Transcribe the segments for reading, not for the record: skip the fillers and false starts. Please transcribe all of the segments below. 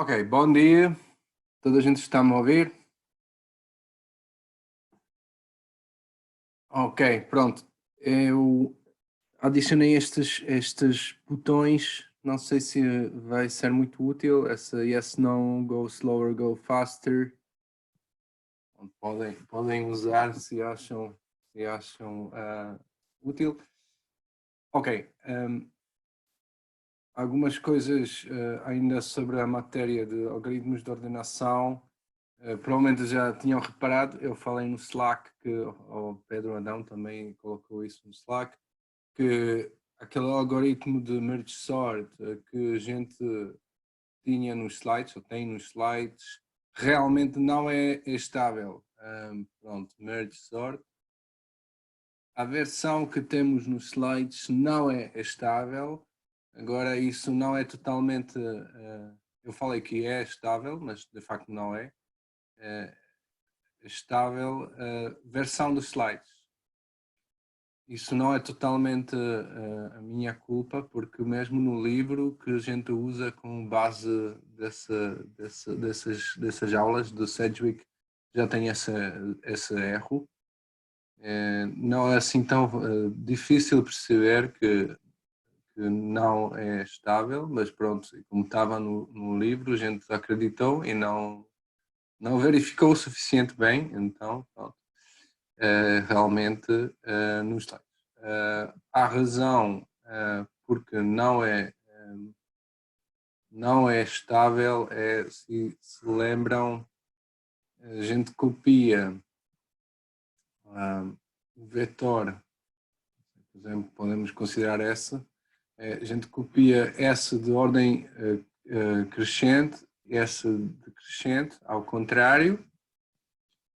Ok, bom dia. Toda a gente está-me a ouvir? Ok, pronto. Eu adicionei estes botões. Não sei se vai ser muito útil. Essa yes, no, go slower, go faster. Podem usar se acham útil. Ok. Algumas coisas ainda sobre a matéria de algoritmos de ordenação. Provavelmente já tinham reparado, eu falei no Slack, que o Pedro Adão também colocou isso no Slack, que aquele algoritmo de merge sort que a gente tinha nos slides, ou tem nos slides, realmente não é estável. Pronto, merge sort. A versão que temos nos slides não é estável. Agora, isso não é totalmente... eu falei que é estável, mas de facto não é. Estável versão dos slides. Isso não é totalmente a minha culpa, porque mesmo no livro que a gente usa como base dessas aulas do Sedgwick já tem esse erro. Não é assim tão difícil perceber que não é estável, mas pronto, como estava no livro, a gente acreditou e não verificou o suficiente bem, então pronto. Realmente nos slides. Há razão porque não é estável, se lembram, a gente copia o vetor, por exemplo, podemos considerar S, a gente copia S de ordem crescente, S decrescente, ao contrário.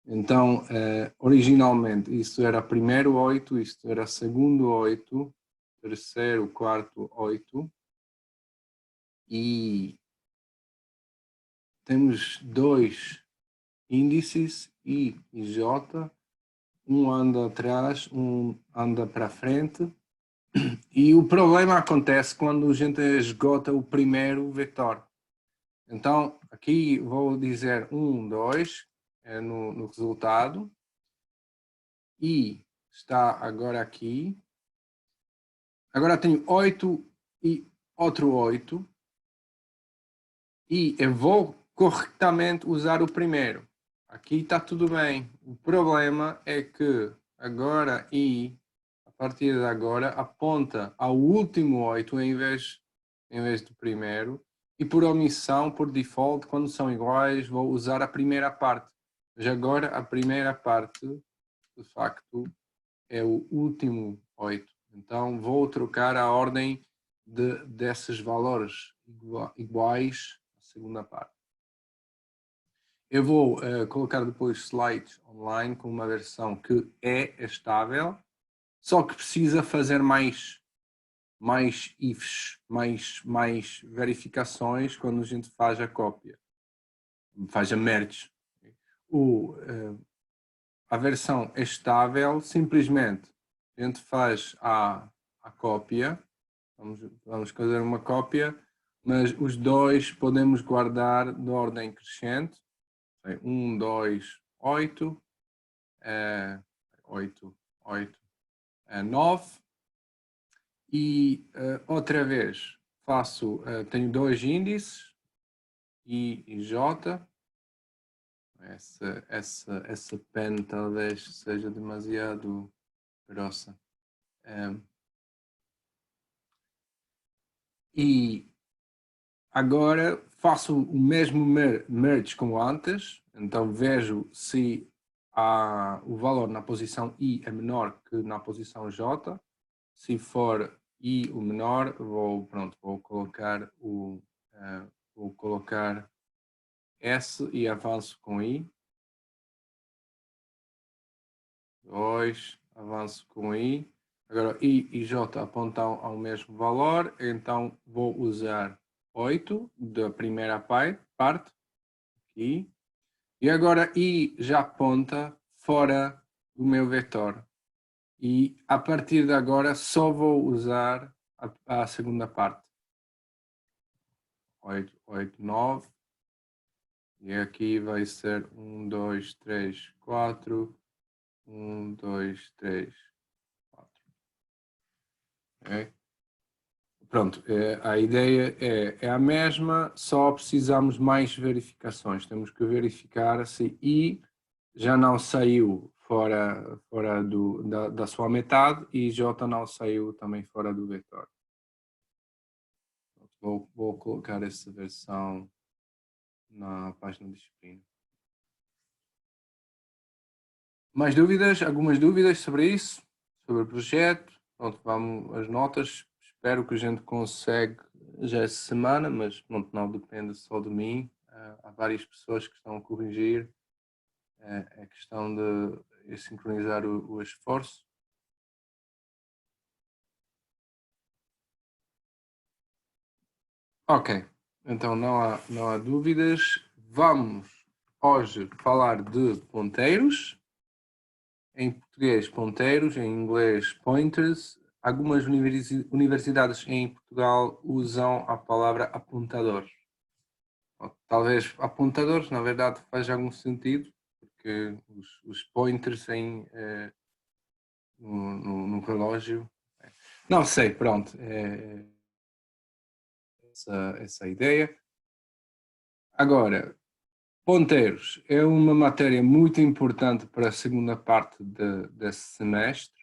Então, originalmente, isto era primeiro 8, isto era segundo 8, terceiro, quarto 8. E temos dois índices, I e J. Um anda atrás, um anda para frente. E o problema acontece quando a gente esgota o primeiro vetor. Então, aqui vou dizer 1, 2, no resultado. I está agora aqui. Agora tenho 8 e outro 8. E eu vou corretamente usar o primeiro. Aqui está tudo bem. O problema é que agora I, a partir de agora, aponta ao último 8 em vez do primeiro. E por omissão, por default, quando são iguais, vou usar a primeira parte. Mas agora a primeira parte, de facto, é o último 8. Então vou trocar a ordem desses valores iguais à segunda parte. Eu vou colocar depois slides online com uma versão que é estável, só que precisa fazer mais ifs, mais verificações quando a gente faz a cópia, faz a merge. A versão estável, simplesmente a gente faz a cópia, vamos fazer uma cópia, mas os dois podemos guardar de ordem crescente. 1, 2, 8, 8, 8, 9. E outra vez faço, tenho dois índices, I e J. Essa pen talvez seja demasiado grossa. E agora faço o mesmo merge como antes, então vejo se o valor na posição I é menor que na posição J. Se for I o menor, vou colocar S e avanço com I. 2, avanço com I. Agora I e J apontam ao mesmo valor, então vou usar 8 da primeira parte, aqui. E agora I já aponta fora do meu vetor. E a partir de agora só vou usar a segunda parte. 8, 8, 9. E aqui vai ser 1, 2, 3, 4. 1, 2, 3, 4. Okay? Pronto, a ideia é a mesma, só precisamos mais verificações. Temos que verificar se I já não saiu fora da sua metade e J não saiu também fora do vetor. Vou colocar essa versão na página de disciplina. Mais dúvidas? Algumas dúvidas sobre isso? Sobre o projeto? Pronto, vamos às notas. Espero que a gente consiga já essa semana, mas pronto, não depende só de mim. Há várias pessoas que estão a corrigir. É questão de sincronizar o esforço. Ok, então não há dúvidas. Vamos hoje falar de ponteiros. Em português, ponteiros, em inglês, pointers. Algumas universidades em Portugal usam a palavra apontador. Talvez apontadores, na verdade, faz algum sentido, porque os pointers no relógio. Não sei, pronto. Essa ideia. Agora, ponteiros é uma matéria muito importante para a segunda parte desse semestre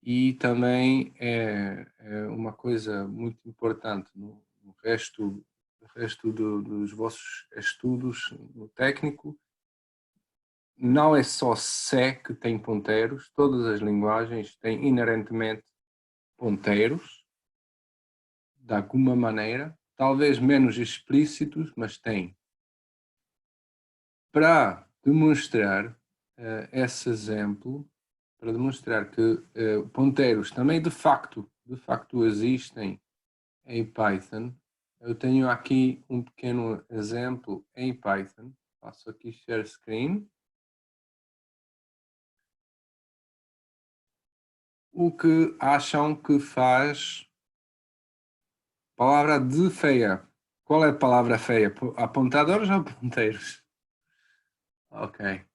e também é uma coisa muito importante no resto dos vossos estudos no técnico. Não é só C que tem ponteiros, todas as linguagens têm inerentemente ponteiros, de alguma maneira, talvez menos explícitos, mas têm. Para demonstrar esse exemplo, para demonstrar que ponteiros também de facto existem em Python, eu tenho aqui um pequeno exemplo em Python. Faço aqui share screen. O que acham que faz palavra de feia? Qual é a palavra feia? Apontadores ou ponteiros? Ok.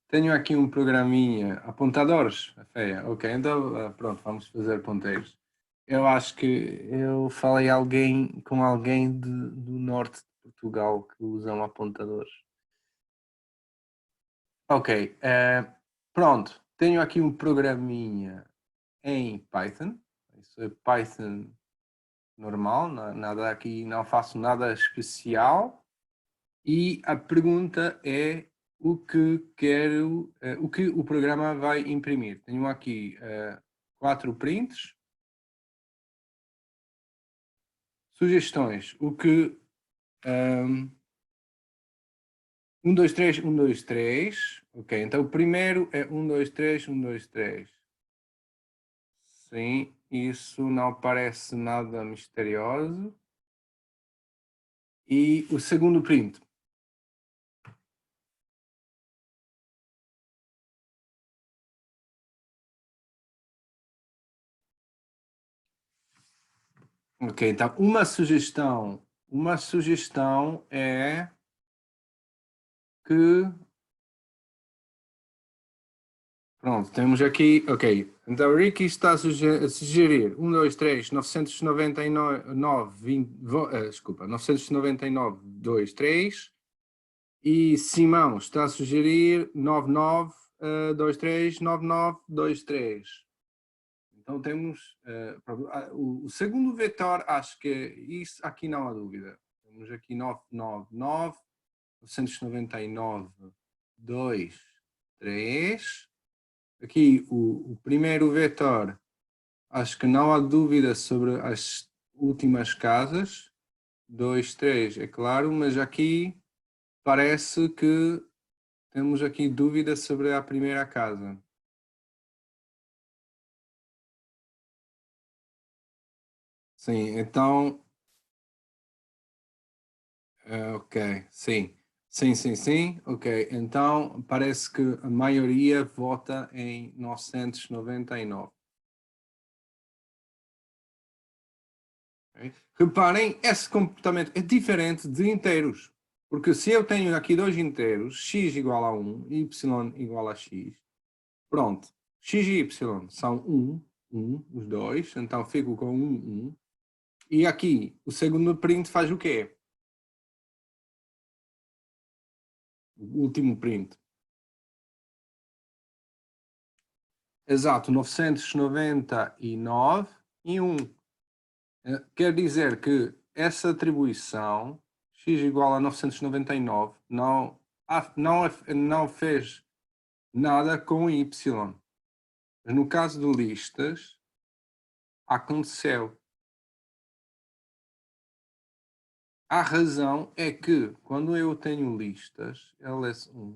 Tenho aqui um programinha. Apontadores? A feia. Ok, então pronto, vamos fazer ponteiros. Eu acho que eu falei com alguém do norte de Portugal que usam apontadores. Ok, pronto. Tenho aqui um programinha em Python. Isso é Python normal, nada aqui, não faço nada especial. E a pergunta é o que o que o programa vai imprimir. Tenho aqui 4 prints. Sugestões. O que 1, 2, 3, 1, 2, 3. Ok, então o primeiro é 1, 2, 3, 1, 2, 3. Sim, isso não parece nada misterioso. E o segundo print. Ok, então uma sugestão é que pronto, temos aqui, ok, então o Ricky está a sugerir 1, 2, 3, 999, 20, desculpa, 999, 2, 3 e Simão está a sugerir 99, 2, 3, 99, 2, 3. Então temos o segundo vetor, acho que isso aqui não há dúvida. Temos aqui 999, 999, 2, 3. Aqui o primeiro vetor, acho que não há dúvida sobre as últimas casas. 2, 3, é claro, mas aqui parece que temos aqui dúvida sobre a primeira casa. Sim, então... ok, sim. Sim. Ok, então parece que a maioria vota em 999. Okay? Reparem, esse comportamento é diferente de inteiros. Porque se eu tenho aqui dois inteiros, x igual a 1 e y igual a x, pronto, x e y são 1, os dois, então fico com 1. E aqui, o segundo print faz o quê? O último print. Exato, 999 e 1. Quer dizer que essa atribuição, x igual a 999, não fez nada com y. Mas no caso de listas, aconteceu. A razão é que, quando eu tenho listas, ls1,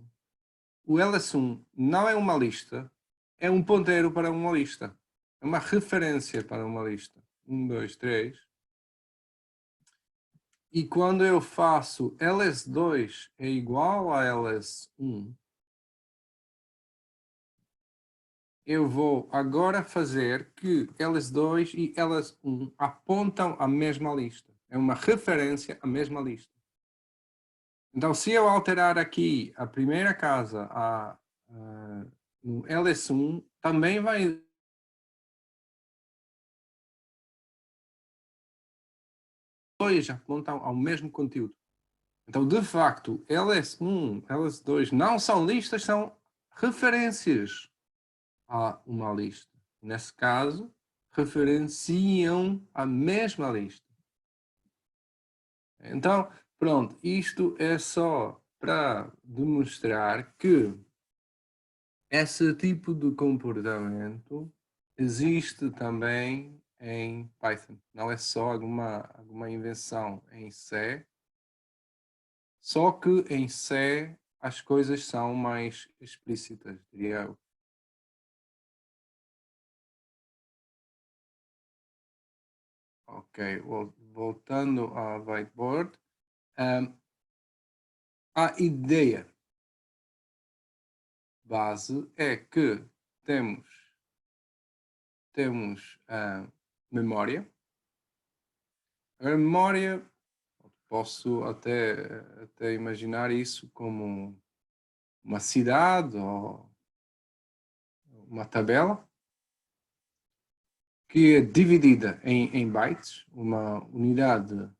o ls1 não é uma lista, é um ponteiro para uma lista. É uma referência para uma lista. 1, 2, 3. E quando eu faço ls2 é igual a ls1, eu vou agora fazer que ls2 e ls1 apontam a mesma lista. É uma referência à mesma lista. Então, se eu alterar aqui a primeira casa no ls1, também vai dois apontam ao mesmo conteúdo. Então, de facto, ls1, ls2 não são listas, são referências a uma lista. Nesse caso, referenciam a mesma lista. Então, pronto, isto é só para demonstrar que esse tipo de comportamento existe também em Python. Não é só alguma invenção em C, só que em C as coisas são mais explícitas, diria eu. Ok, voltando ao whiteboard. A ideia base é que temos a memória. A memória, posso até imaginar isso como uma cidade ou uma tabela que é dividida em bytes. Uma unidade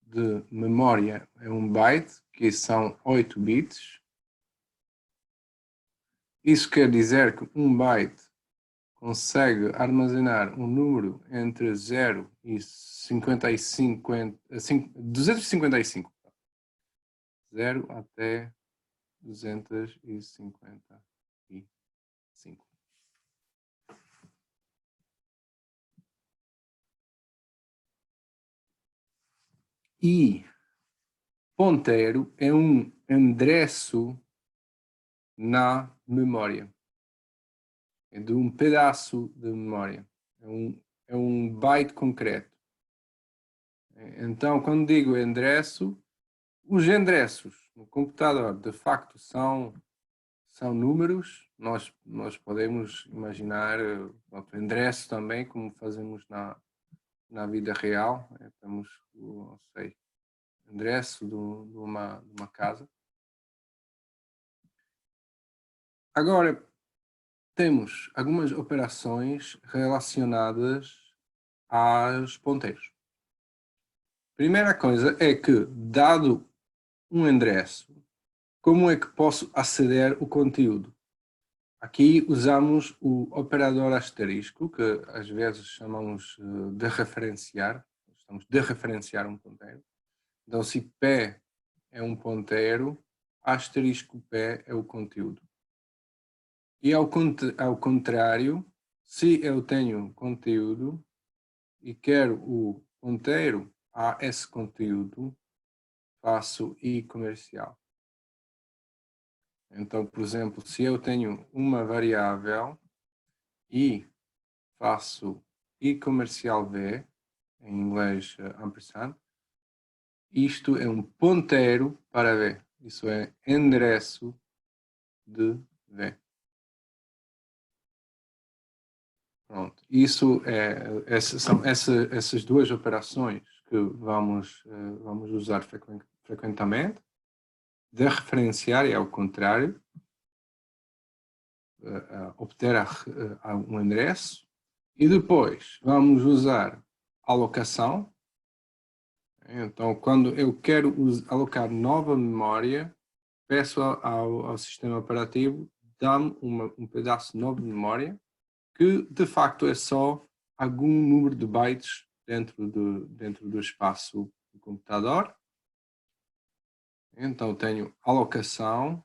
de memória é um byte, que são 8 bits. Isso quer dizer que um byte consegue armazenar um número entre 0 e 255. 0 até 255. E ponteiro é um endereço na memória. É de um pedaço de memória. É um byte concreto. Então, quando digo endereço, os endereços no computador, de facto, são números. Nós podemos imaginar endereço também, como fazemos na vida real. Temos, não sei, endereço de uma casa. Agora, temos algumas operações relacionadas aos ponteiros. Primeira coisa é que, dado um endereço, como é que posso aceder ao conteúdo? Aqui usamos o operador asterisco, que às vezes chamamos de referenciar. Estamos de referenciar um ponteiro. Então, se P é um ponteiro, asterisco P é o conteúdo. E ao contrário, se eu tenho conteúdo e quero o ponteiro a esse conteúdo, faço i comercial. Então, por exemplo, se eu tenho uma variável e faço i comercial v, em inglês ampersand, isto é um ponteiro para v. Isso é endereço de v. Pronto, são essas duas operações que vamos usar frequentemente. De referenciar é ao contrário, obter um endereço, e depois vamos usar alocação. Então, quando eu quero alocar nova memória, peço ao sistema operativo, dá-me um pedaço novo de memória, que de facto é só algum número de bytes dentro do espaço do computador. Então tenho alocação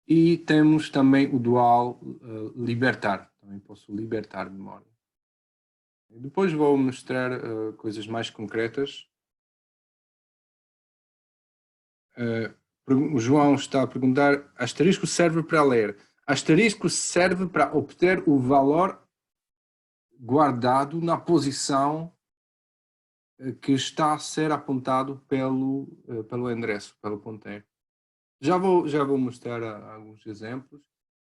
e temos também o dual libertar. Também posso libertar memória. E depois vou mostrar coisas mais concretas. O João está a perguntar: asterisco serve para ler. Asterisco serve para obter o valor guardado na posição que está a ser apontado pelo endereço, pelo ponteiro. Já vou mostrar alguns exemplos.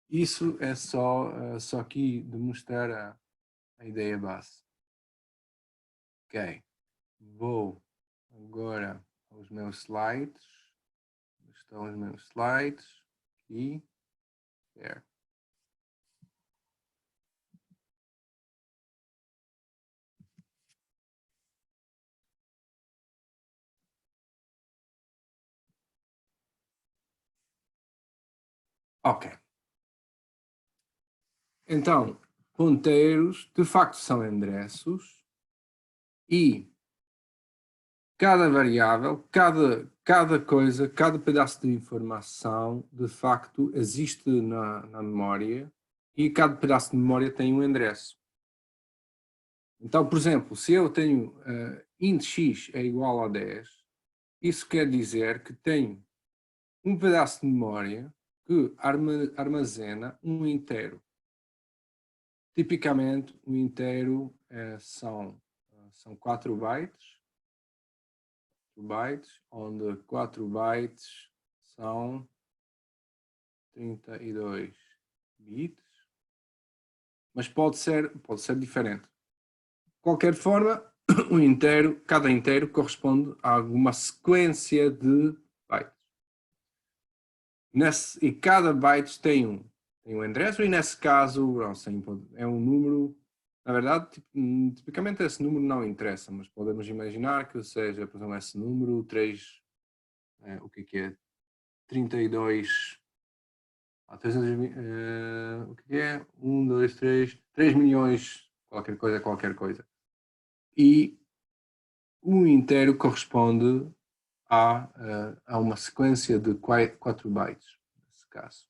Isso é só aqui de mostrar a ideia base. Ok. Vou agora aos meus slides. Estão os meus slides. Aqui. Share. Ok. Então, ponteiros de facto são endereços e cada variável, cada coisa, cada pedaço de informação de facto existe na memória e cada pedaço de memória tem um endereço. Então, por exemplo, se eu tenho int x é igual a 10, isso quer dizer que tenho um pedaço de memória que armazena um inteiro. Tipicamente, um inteiro são 4 bytes, onde 4 bytes são 32 bits, mas pode ser diferente. De qualquer forma, cada inteiro corresponde a alguma sequência de bytes. E cada byte tem um endereço, e nesse caso é um número. Na verdade, tipicamente esse número não interessa, mas podemos imaginar que seja, por exemplo, esse número 3, o que é? 32, 320, o que é? 1, 2, 3 milhões, qualquer coisa. E o inteiro corresponde a uma sequência de 4 bytes, nesse caso.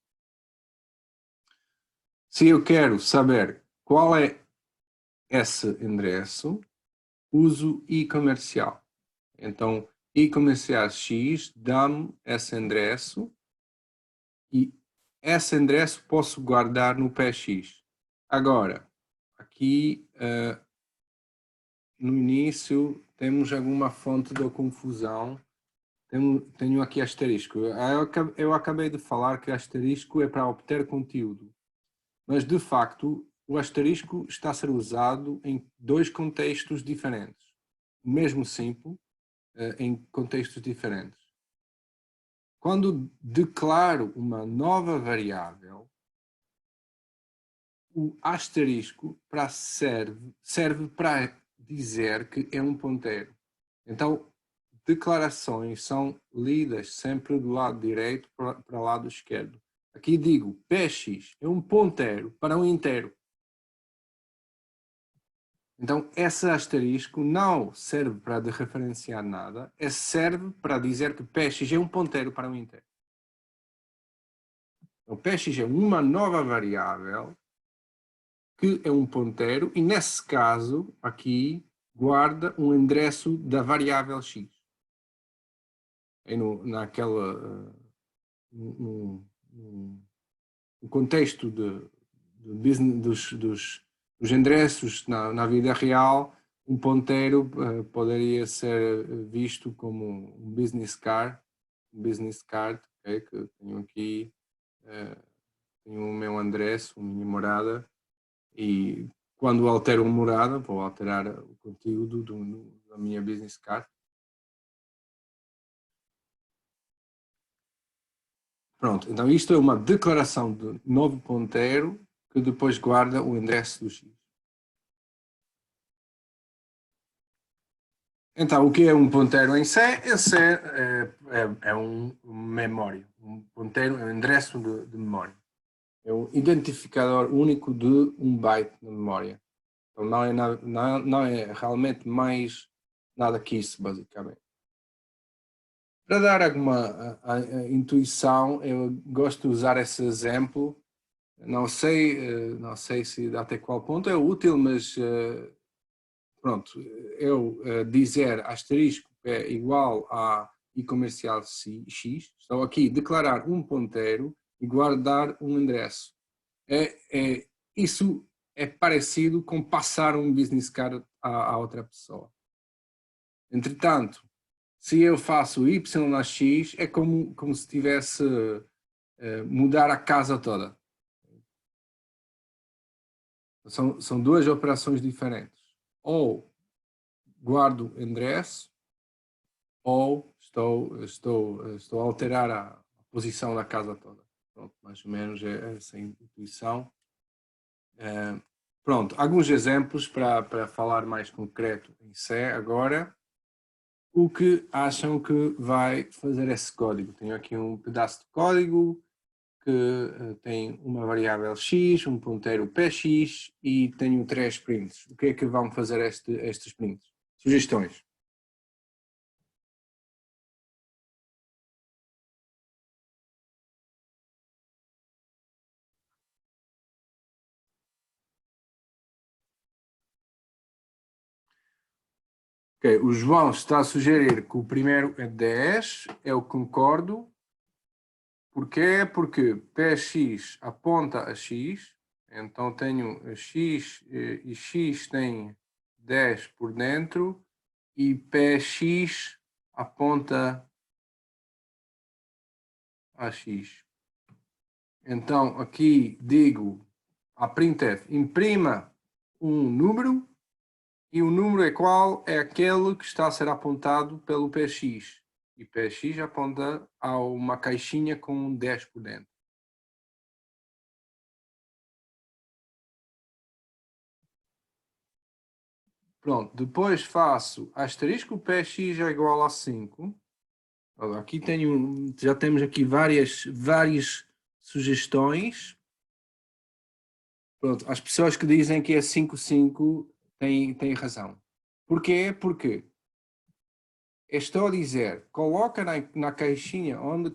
Se eu quero saber qual é esse endereço, uso i-comercial. Então, i-comercial x dá-me esse endereço e esse endereço posso guardar no PX. Agora, aqui no início temos alguma fonte de confusão. Tenho aqui asterisco. Eu acabei de falar que asterisco é para obter conteúdo. Mas, de facto, o asterisco está a ser usado em dois contextos diferentes. O mesmo símbolo, em contextos diferentes. Quando declaro uma nova variável, o asterisco serve para dizer que é um ponteiro. Então, declarações são lidas sempre do lado direito para o lado esquerdo. Aqui digo, px é um ponteiro para um inteiro. Então, esse asterisco não serve para referenciar nada, serve para dizer que px é um ponteiro para um inteiro. Então, px é uma nova variável que é um ponteiro e, nesse caso, aqui, guarda um endereço da variável x. No contexto dos endereços na vida real, um ponteiro poderia ser visto como um business card, okay, que tenho aqui tenho o meu endereço, a minha morada, e quando altero uma morada, vou alterar o conteúdo da minha business card. Pronto, então isto é uma declaração de novo ponteiro que depois guarda o endereço do X. Então, o que é um ponteiro em C? Esse é um memória. Um ponteiro é um endereço de memória. É um identificador único de um byte de memória. Então, não é realmente mais nada que isso, basicamente. Para dar alguma a intuição, eu gosto de usar esse exemplo. Não sei se até qual ponto é útil, mas pronto, eu dizer asterisco é igual a i comercial x, estou aqui a declarar um ponteiro e guardar um endereço. Isso é parecido com passar um business card a outra pessoa. Entretanto, se eu faço y a x, é como se tivesse mudar a casa toda. São duas operações diferentes. Ou guardo endereço, ou estou a alterar a posição da casa toda. Pronto, mais ou menos é essa intuição. Pronto, alguns exemplos para falar mais concreto em C agora. O que acham que vai fazer esse código? Tenho aqui um pedaço de código que tem uma variável x, um ponteiro px e tenho 3 prints. O que é que vão fazer estes prints? Sugestões? Okay, o João está a sugerir que o primeiro é 10, eu concordo. Porquê? Porque px aponta a x, então tenho x e x tem 10 por dentro e px aponta a x. Então aqui digo a printf, imprima um número e o número é qual? É aquele que está a ser apontado pelo px. E px aponta a uma caixinha com 10 por dentro. Pronto, depois faço asterisco px é igual a 5. Aqui já temos aqui várias sugestões. Pronto, as pessoas que dizem que é 5,5 têm razão. Porquê? Porque estou a dizer, coloca na caixinha onde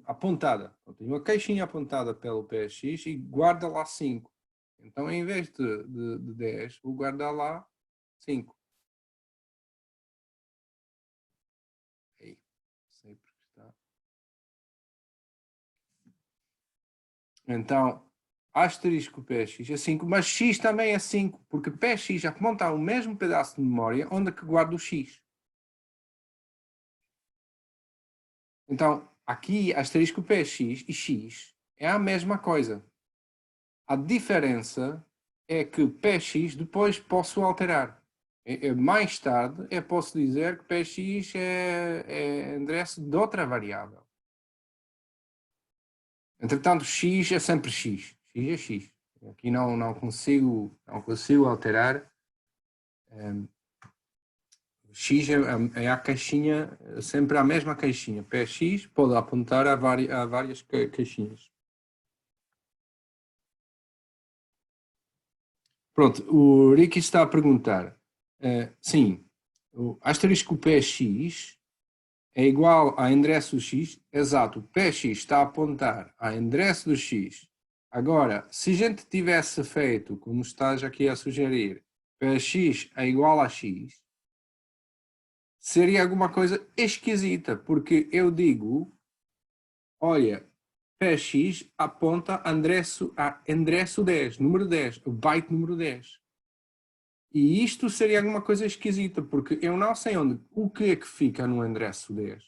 apontada. Tem uma caixinha apontada pelo px e guarda lá 5. Então, em vez de 10, vou guardar lá 5. Aí, sei porque está. Então, asterisco px é 5, mas x também é 5, porque px aponta o mesmo pedaço de memória onde é que guarda o x. Então, aqui, asterisco px e x é a mesma coisa. A diferença é que px depois posso alterar. Mais tarde, eu posso dizer que px é endereço de outra variável. Entretanto, x é sempre x. X é x. Aqui não consigo alterar. X é a caixinha, sempre a mesma caixinha. PX pode apontar a várias caixinhas. Pronto, o Ricky está a perguntar. Sim, o asterisco PX é igual a endereço X. Exato, o PX está a apontar a endereço do X. Agora, se a gente tivesse feito, como estás aqui a sugerir, PX é igual a X, seria alguma coisa esquisita, porque eu digo, olha, PX aponta a endereço 10, número 10, o byte número 10. E isto seria alguma coisa esquisita, porque eu não sei o que é que fica no endereço 10.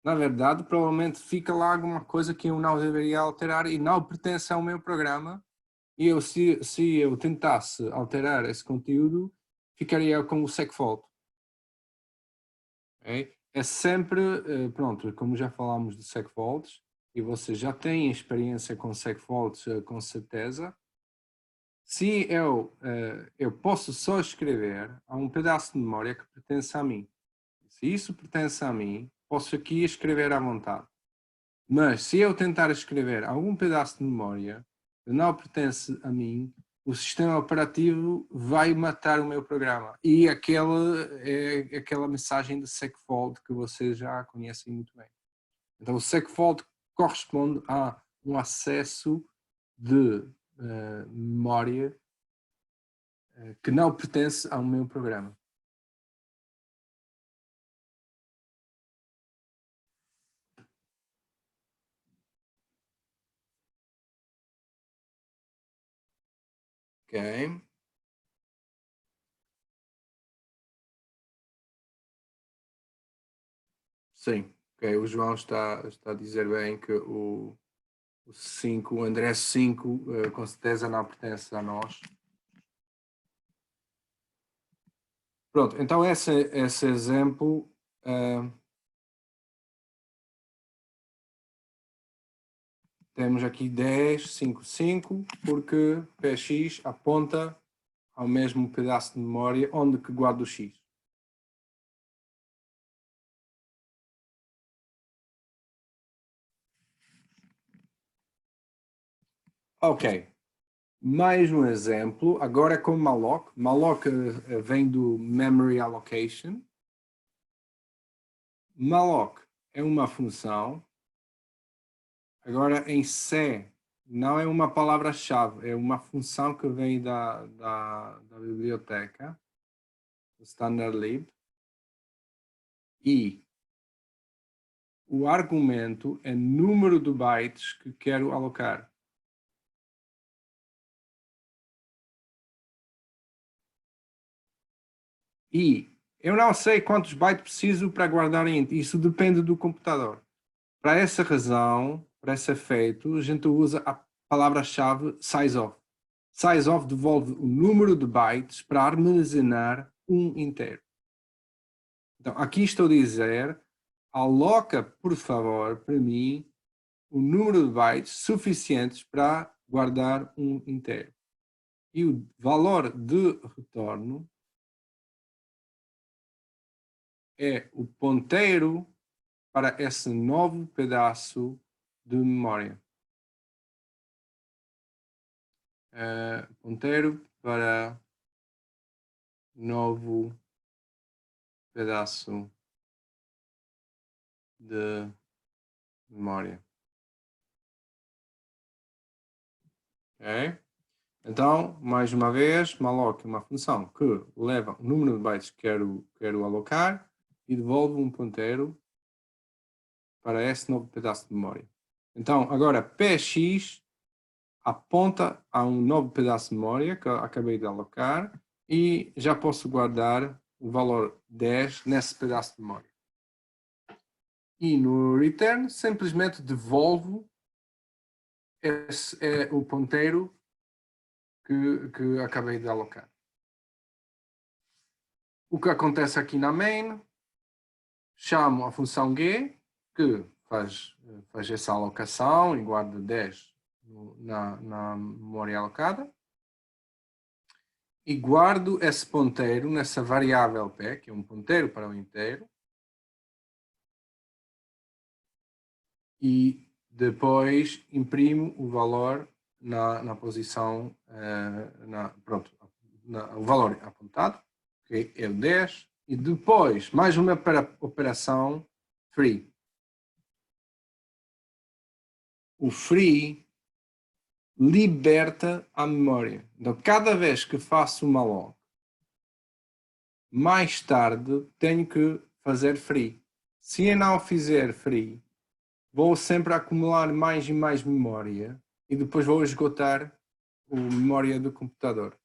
na verdade, provavelmente fica lá alguma coisa que eu não deveria alterar e não pertence ao meu programa. E eu, se eu tentasse alterar esse conteúdo, ficaria com o segfault. Okay? É sempre, pronto, como já falámos de segfaults, e você já tem experiência com segfaults, com certeza, se eu posso só escrever a um pedaço de memória que pertence a mim. Se isso pertence a mim, posso aqui escrever à vontade. Mas se eu tentar escrever algum pedaço de memória que não pertence a mim, o sistema operativo vai matar o meu programa. E aquela é aquela mensagem de segfault que vocês já conhecem muito bem. Então o segfault corresponde a um acesso de memória que não pertence ao meu programa. Ok? Sim. Ok, o João está a dizer bem que o 5, o André 5, com certeza não pertence a nós. Pronto, então esse exemplo temos aqui 10, 5, 5, porque px aponta ao mesmo pedaço de memória onde que guarda o x. Ok, mais um exemplo, agora com malloc. Malloc vem do memory allocation. Malloc é uma função, agora em C, não é uma palavra-chave, é uma função que vem da biblioteca, do standardlib, e o argumento é número de bytes que quero alocar. E eu não sei quantos bytes preciso para guardar int, isso depende do computador. Para essa razão, para esse efeito, a gente usa a palavra-chave sizeof. Sizeof devolve o número de bytes para armazenar um inteiro. Então, aqui estou a dizer, aloca, por favor, para mim, o número de bytes suficientes para guardar um inteiro. E o valor de retorno é o ponteiro para esse novo pedaço de memória. Ponteiro para novo pedaço de memória. Ok? Então, mais uma vez, malloc é uma função que leva o número de bytes que quero alocar e devolve um ponteiro para esse novo pedaço de memória. Então, agora px aponta a um novo pedaço de memória que eu acabei de alocar e já posso guardar o valor 10 nesse pedaço de memória. E no return simplesmente devolvo esse é o ponteiro que acabei de alocar. O que acontece aqui na main, chamo a função g, que faz essa alocação e guarda 10 na memória alocada. E guardo esse ponteiro nessa variável p, que é um ponteiro para o inteiro. E depois imprimo o valor na posição, pronto, o valor apontado, que é o 10. E depois, mais uma operação free. O free liberta a memória. Então, cada vez que faço uma malloc, mais tarde tenho que fazer free. Se eu não fizer free, vou sempre acumular mais e mais memória e depois vou esgotar a memória do computador.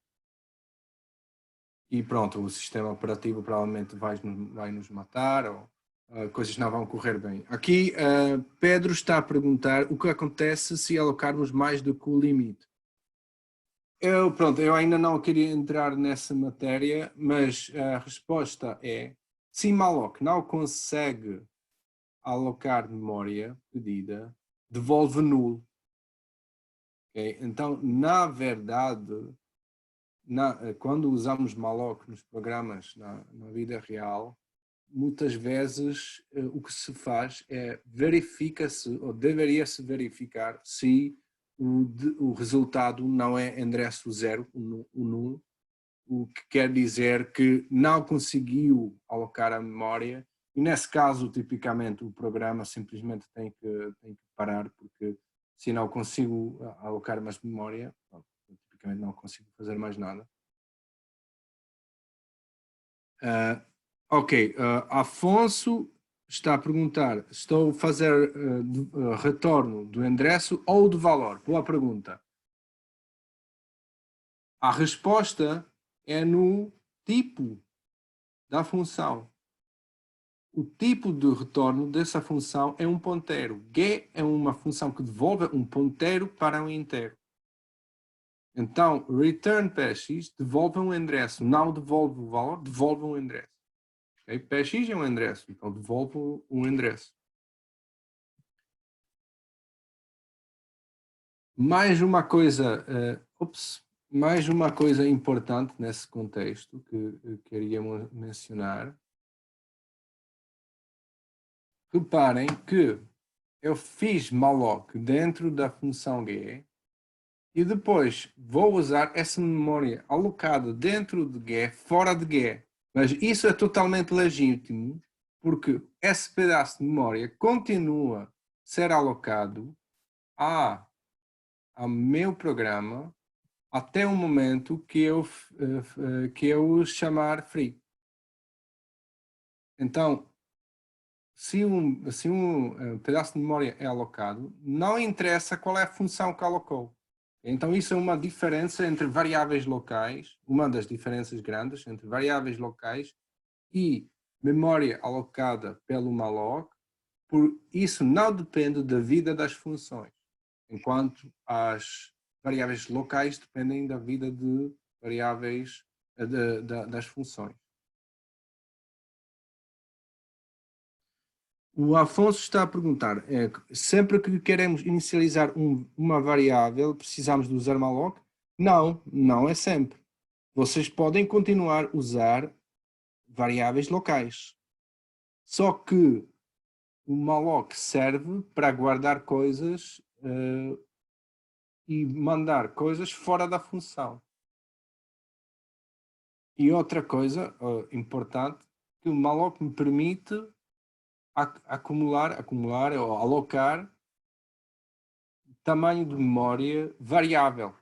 E pronto, o sistema operativo provavelmente vai nos matar ou coisas não vão correr bem. Aqui, Pedro está a perguntar o que acontece se alocarmos mais do que o limite. Eu ainda não queria entrar nessa matéria, mas a resposta é: se malloc não consegue alocar memória pedida, devolve nulo. Okay? Então, na verdade, quando usamos malloc nos programas na vida real, muitas vezes o que se faz é verifica-se, ou deveria-se verificar, se o resultado não é endereço zero, o nulo, o que quer dizer que não conseguiu alocar a memória, e nesse caso, tipicamente, o programa simplesmente tem que parar, porque se não consigo alocar mais memória, tipicamente não consigo fazer mais nada. Ok, Afonso está a perguntar, estou a fazer retorno do endereço ou do valor? Boa pergunta. A resposta é no tipo da função. O tipo de retorno dessa função é um ponteiro. G é uma função que devolve um ponteiro para um inteiro. Então, return PX devolve um endereço, não devolve o valor, devolve um endereço. Okay? PX é um endereço, então devolve um endereço. Mais uma coisa, mais uma coisa importante nesse contexto que eu queria mencionar. Reparem que eu fiz malloc dentro da função G e depois vou usar essa memória alocada dentro de G, fora de G. Mas isso é totalmente legítimo, porque esse pedaço de memória continua a ser alocado ao meu programa até o momento que eu chamar free. Então, se um pedaço de memória é alocado, não interessa qual é a função que alocou. Então, isso é uma diferença entre variáveis locais, uma das diferenças grandes entre variáveis locais e memória alocada pelo malloc. Por isso não depende da vida das funções, enquanto as variáveis locais dependem da vida de variáveis das funções. O Afonso está a perguntar, sempre que queremos inicializar uma variável, precisamos de usar malloc? Não, não é sempre. Vocês podem continuar a usar variáveis locais. Só que o malloc serve para guardar coisas e mandar coisas fora da função. E outra coisa importante, que o malloc me permite acumular ou alocar tamanho de memória variável.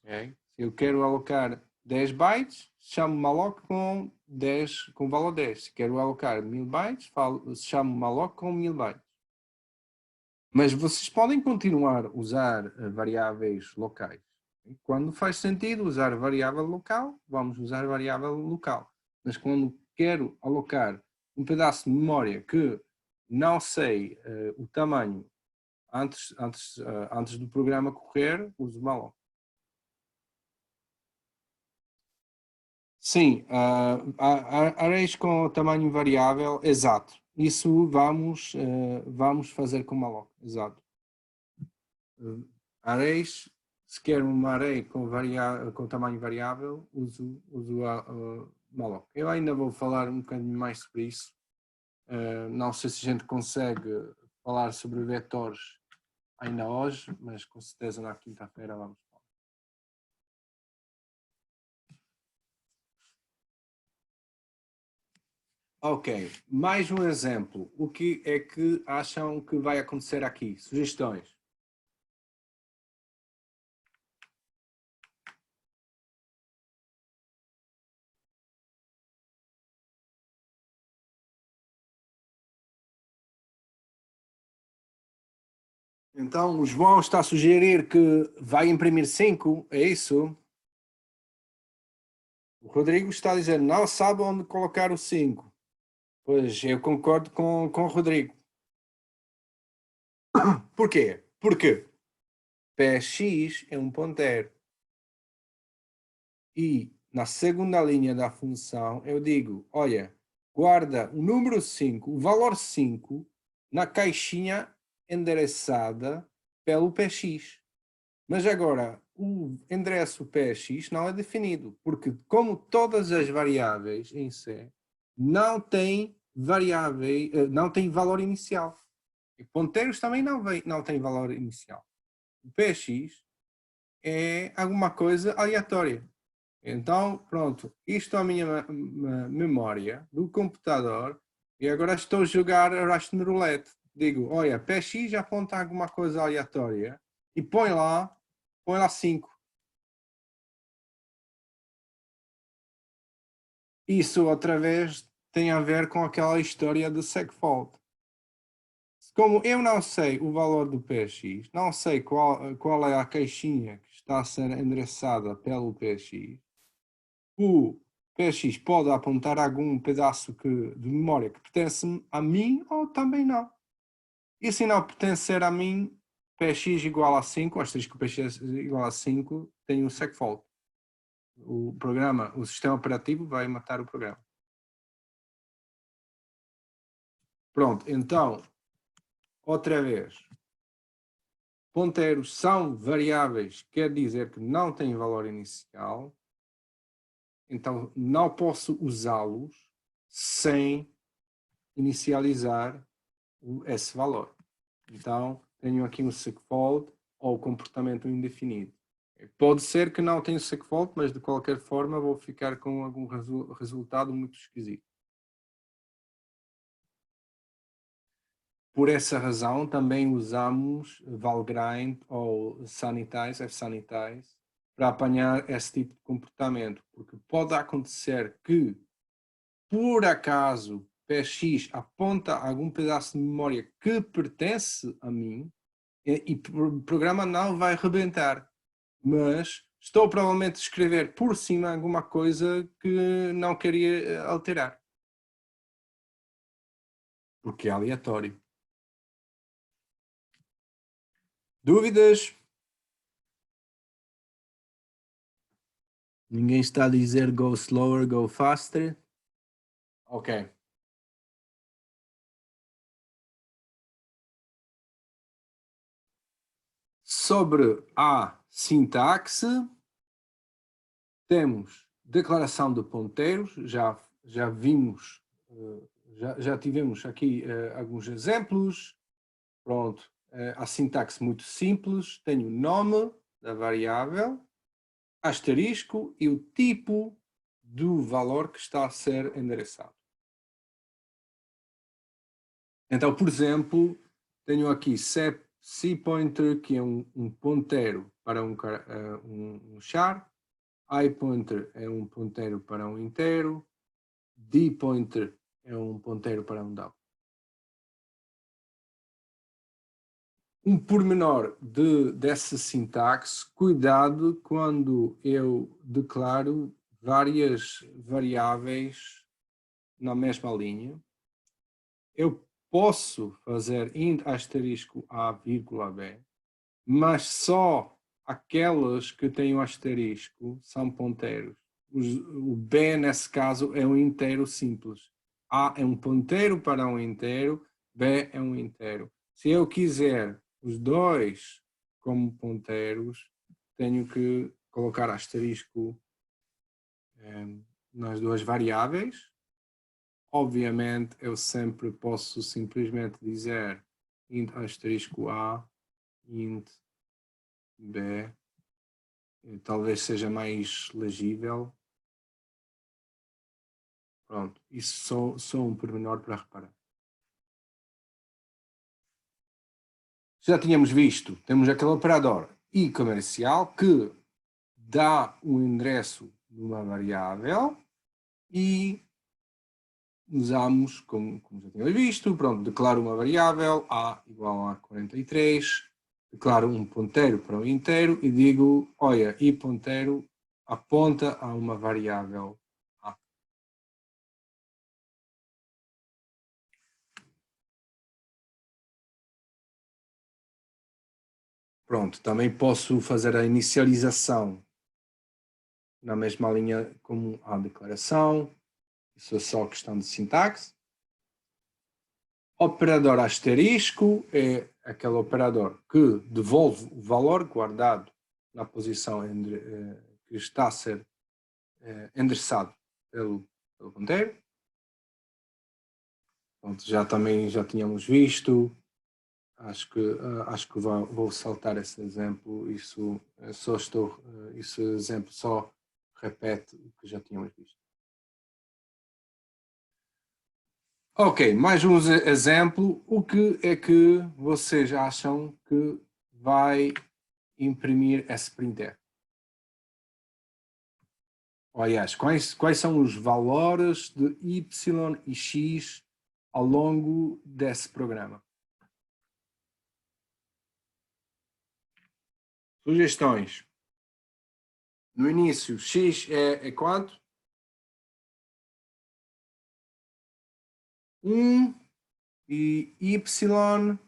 Okay? Se eu quero alocar 10 bytes, chamo malloc com valor 10. Se quero alocar 1000 bytes, chamo malloc com 1000 bytes. Mas vocês podem continuar a usar variáveis locais. Quando faz sentido usar variável local, vamos usar variável local. Mas quando quero alocar um pedaço de memória que não sei o tamanho antes do programa correr, uso malloc. Sim, arrays com tamanho variável, exato. Isso vamos fazer com malloc, exato. Arrays, se quer um array com tamanho variável, uso malloc. Eu ainda vou falar um bocadinho mais sobre isso. Não sei se a gente consegue falar sobre vetores ainda hoje, mas com certeza na quinta-feira vamos falar. Ok, mais um exemplo. O que é que acham que vai acontecer aqui? Sugestões? Então, o João está a sugerir que vai imprimir 5, é isso? O Rodrigo está a dizer, não sabe onde colocar o 5. Pois, eu concordo com o Rodrigo. Porquê? Porque PX é um ponteiro. E na segunda linha da função eu digo, olha, guarda o número 5, o valor 5, na caixinha endereçada pelo PX. Mas agora, o endereço PX não é definido, porque como todas as variáveis em C não têm não têm valor inicial. E ponteiros também não têm valor inicial. O PX é alguma coisa aleatória. Então, pronto, isto é a minha memória do computador e agora estou a jogar Russian Roulette. Digo, olha, PX aponta alguma coisa aleatória e põe lá 5. Isso outra vez tem a ver com aquela história de segfault. Como eu não sei o valor do PX, não sei qual é a caixinha que está a ser endereçada pelo PX, o PX pode apontar algum pedaço de memória que pertence a mim ou também não. E se não pertencer a mim, PX igual a 5, asterisco PX igual a 5, tem um segfault. O programa, o sistema operativo vai matar o programa. Pronto, então, outra vez, ponteiros são variáveis, quer dizer que não têm valor inicial, então não posso usá-los sem inicializar esse valor. Então, tenho aqui um segfault ou comportamento indefinido. Pode ser que não tenha segfault, mas de qualquer forma vou ficar com algum resultado muito esquisito. Por essa razão, também usamos Valgrind ou Sanitize, Fsanitize, para apanhar esse tipo de comportamento. Porque pode acontecer que, por acaso, PX aponta algum pedaço de memória que pertence a mim e o programa não vai rebentar. Mas estou provavelmente a escrever por cima alguma coisa que não queria alterar. Porque é aleatório. Dúvidas? Ninguém está a dizer go slower, go faster? Ok. Sobre a sintaxe, temos declaração de ponteiros, já vimos, já tivemos aqui alguns exemplos. Pronto, a sintaxe muito simples, tenho o nome da variável, asterisco e o tipo do valor que está a ser endereçado. Então, por exemplo, tenho aqui cPointer, que é um ponteiro para um char, iPointer é um ponteiro para um inteiro, dPointer é um ponteiro para um double. Um pormenor dessa sintaxe, cuidado quando eu declaro várias variáveis na mesma linha. Eu posso fazer int asterisco a vírgula b, mas só aquelas que têm o asterisco são ponteiros. O b, nesse caso, é um inteiro simples. A é um ponteiro para um inteiro, b é um inteiro. Se eu quiser os dois como ponteiros, tenho que colocar asterisco nas duas variáveis. Obviamente, eu sempre posso simplesmente dizer int asterisco a, int b, talvez seja mais legível. Pronto, isso só um pormenor para reparar. Já tínhamos visto, temos aquele operador i comercial que dá o endereço de uma variável e usamos, como já tínhamos visto, pronto, declaro uma variável a igual a 43, declaro um ponteiro para um inteiro e digo, olha, i ponteiro aponta a uma variável a. Pronto, também posso fazer a inicialização na mesma linha como a declaração. Isso é só questão de sintaxe. Operador asterisco é aquele operador que devolve o valor guardado na posição que está a ser endereçado pelo ponteiro. Pronto, já tínhamos visto. Acho que vou saltar esse exemplo. Esse exemplo só repete o que já tínhamos visto. Ok, mais um exemplo. O que é que vocês acham que vai imprimir esse printf? Aliás, quais são os valores de y e x ao longo desse programa? Sugestões. No início, x é quanto? 1 e y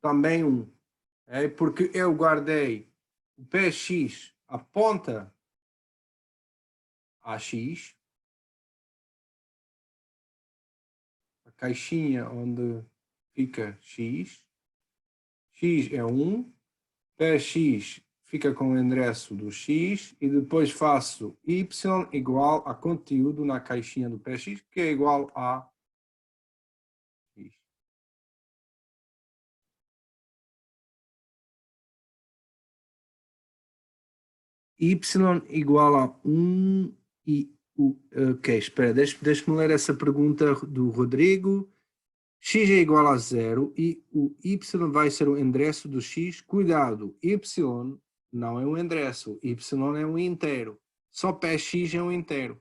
também 1. É porque eu guardei o px aponta a x, a caixinha onde fica x, x é 1, px fica com o endereço do x e depois faço y igual a conteúdo na caixinha do px, que é igual a x. Y igual a 1 e... Ok, espera, deixa-me ler essa pergunta do Rodrigo. X é igual a 0 e o y vai ser o endereço do x. Cuidado, y não é um endereço, y é um inteiro. Só px é um inteiro.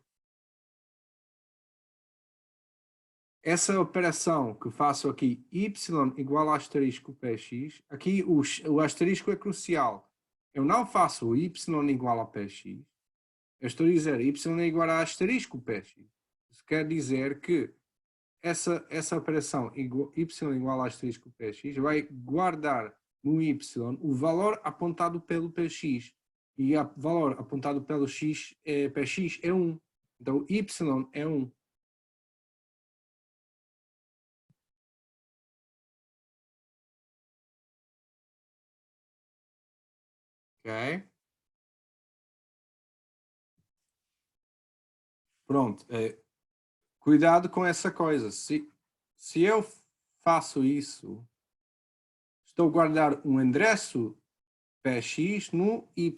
Essa operação que faço aqui, y igual a asterisco px, aqui o asterisco é crucial. Eu não faço o y igual a px, eu estou a dizer y é igual a asterisco px. Isso quer dizer que essa operação y igual a asterisco px vai guardar no y o valor apontado pelo px. E o valor apontado pelo px é 1. Então y é 1. Ok? Pronto. Cuidado com essa coisa. Se eu faço isso, estou a guardar um endereço px no y.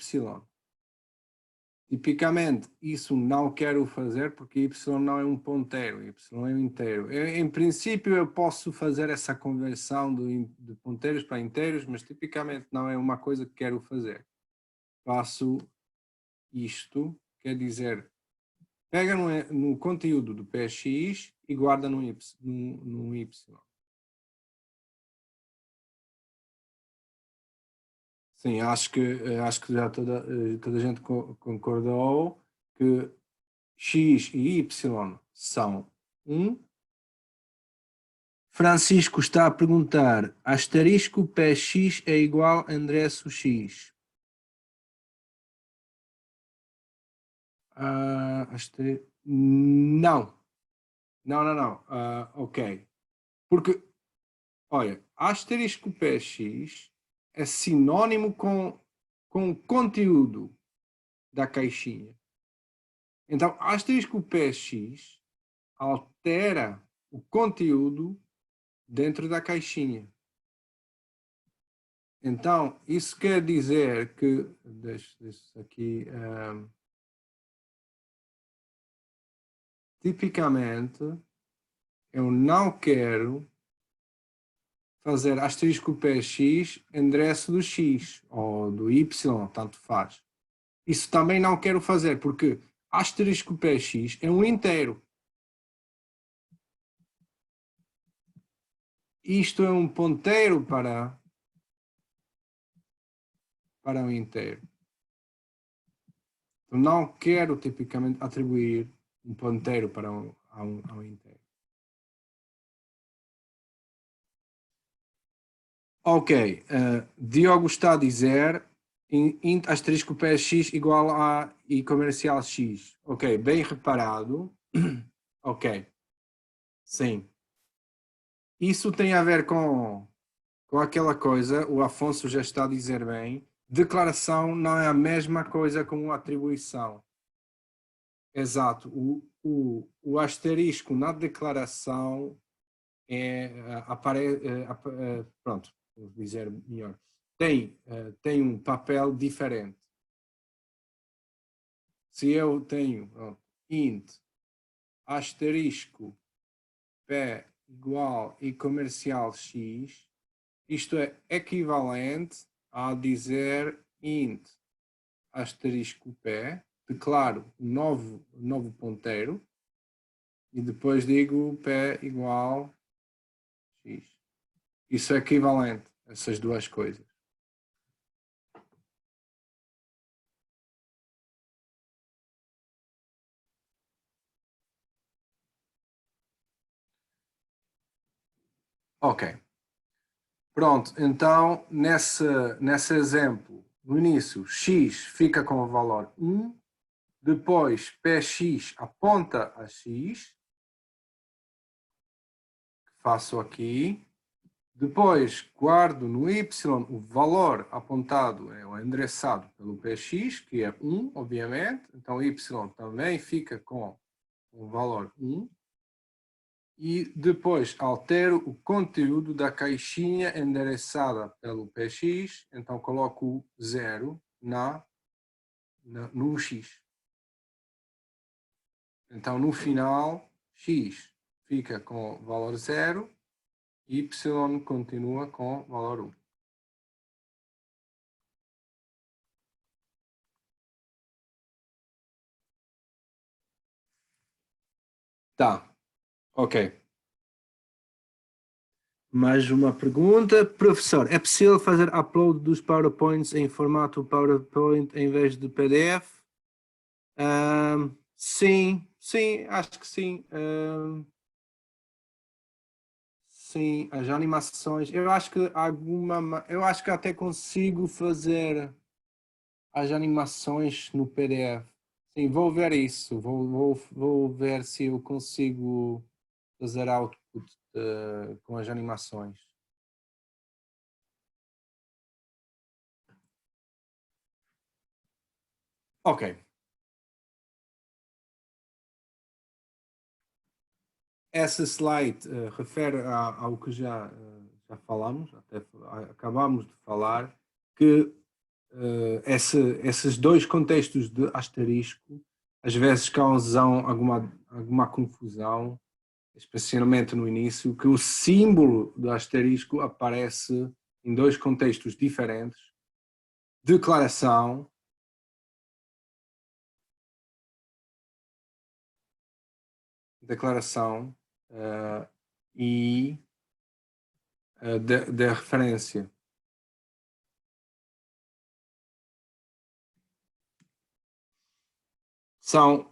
Tipicamente, isso não quero fazer porque y não é um ponteiro, y é um inteiro. Em princípio, eu posso fazer essa conversão de ponteiros para inteiros, mas tipicamente não é uma coisa que quero fazer. Faço isto, quer dizer, pega no conteúdo do px e guarda no y. Sim, acho que já toda a gente concordou que x e y são 1. Francisco está a perguntar, asterisco px é igual a endereço x. Não. Não. Ok. Porque, olha, asterisco px é sinônimo com o conteúdo da caixinha. Então, asterisco px altera o conteúdo dentro da caixinha. Então, isso quer dizer que, deixa aqui, tipicamente, eu não quero fazer asterisco px endereço do x ou do y, tanto faz. Isso também não quero fazer, porque asterisco px é um inteiro. Isto é um ponteiro para um inteiro. Eu não quero tipicamente atribuir um ponteiro para um inteiro. Ok, Diogo está a dizer int asterisco px igual a i comercial x. Ok, bem reparado. Ok, sim. Isso tem a ver com aquela coisa, o Afonso já está a dizer bem, declaração não é a mesma coisa como atribuição. Exato. O asterisco na declaração pronto, vou dizer melhor, tem um papel diferente. Se eu tenho int asterisco p igual e comercial x, isto é equivalente a dizer int asterisco p, declaro um novo ponteiro e depois digo p igual x. Isso é equivalente, essas duas coisas. Ok. Pronto, então nesse exemplo, no início, x fica com o valor 1, depois px aponta a x, faço aqui, depois guardo no y o valor apontado, o endereçado pelo px, que é 1, obviamente, então y também fica com o valor 1, e depois altero o conteúdo da caixinha endereçada pelo px, então coloco 0 no x. Então no final, x fica com valor 0, y continua com valor 1. Tá, ok. Mais uma pergunta. Professor, é possível fazer upload dos PowerPoints em formato PowerPoint em vez de PDF? Sim, acho que sim. Sim, as animações. eu acho que até consigo fazer as animações no PDF. Sim, vou ver isso. Vou ver se eu consigo fazer output com as animações. Ok. Essa slide refere ao que já falamos, até acabamos de falar, que esses dois contextos de asterisco às vezes causam alguma confusão, especialmente no início, que o símbolo do asterisco aparece em dois contextos diferentes: declaração e da referência.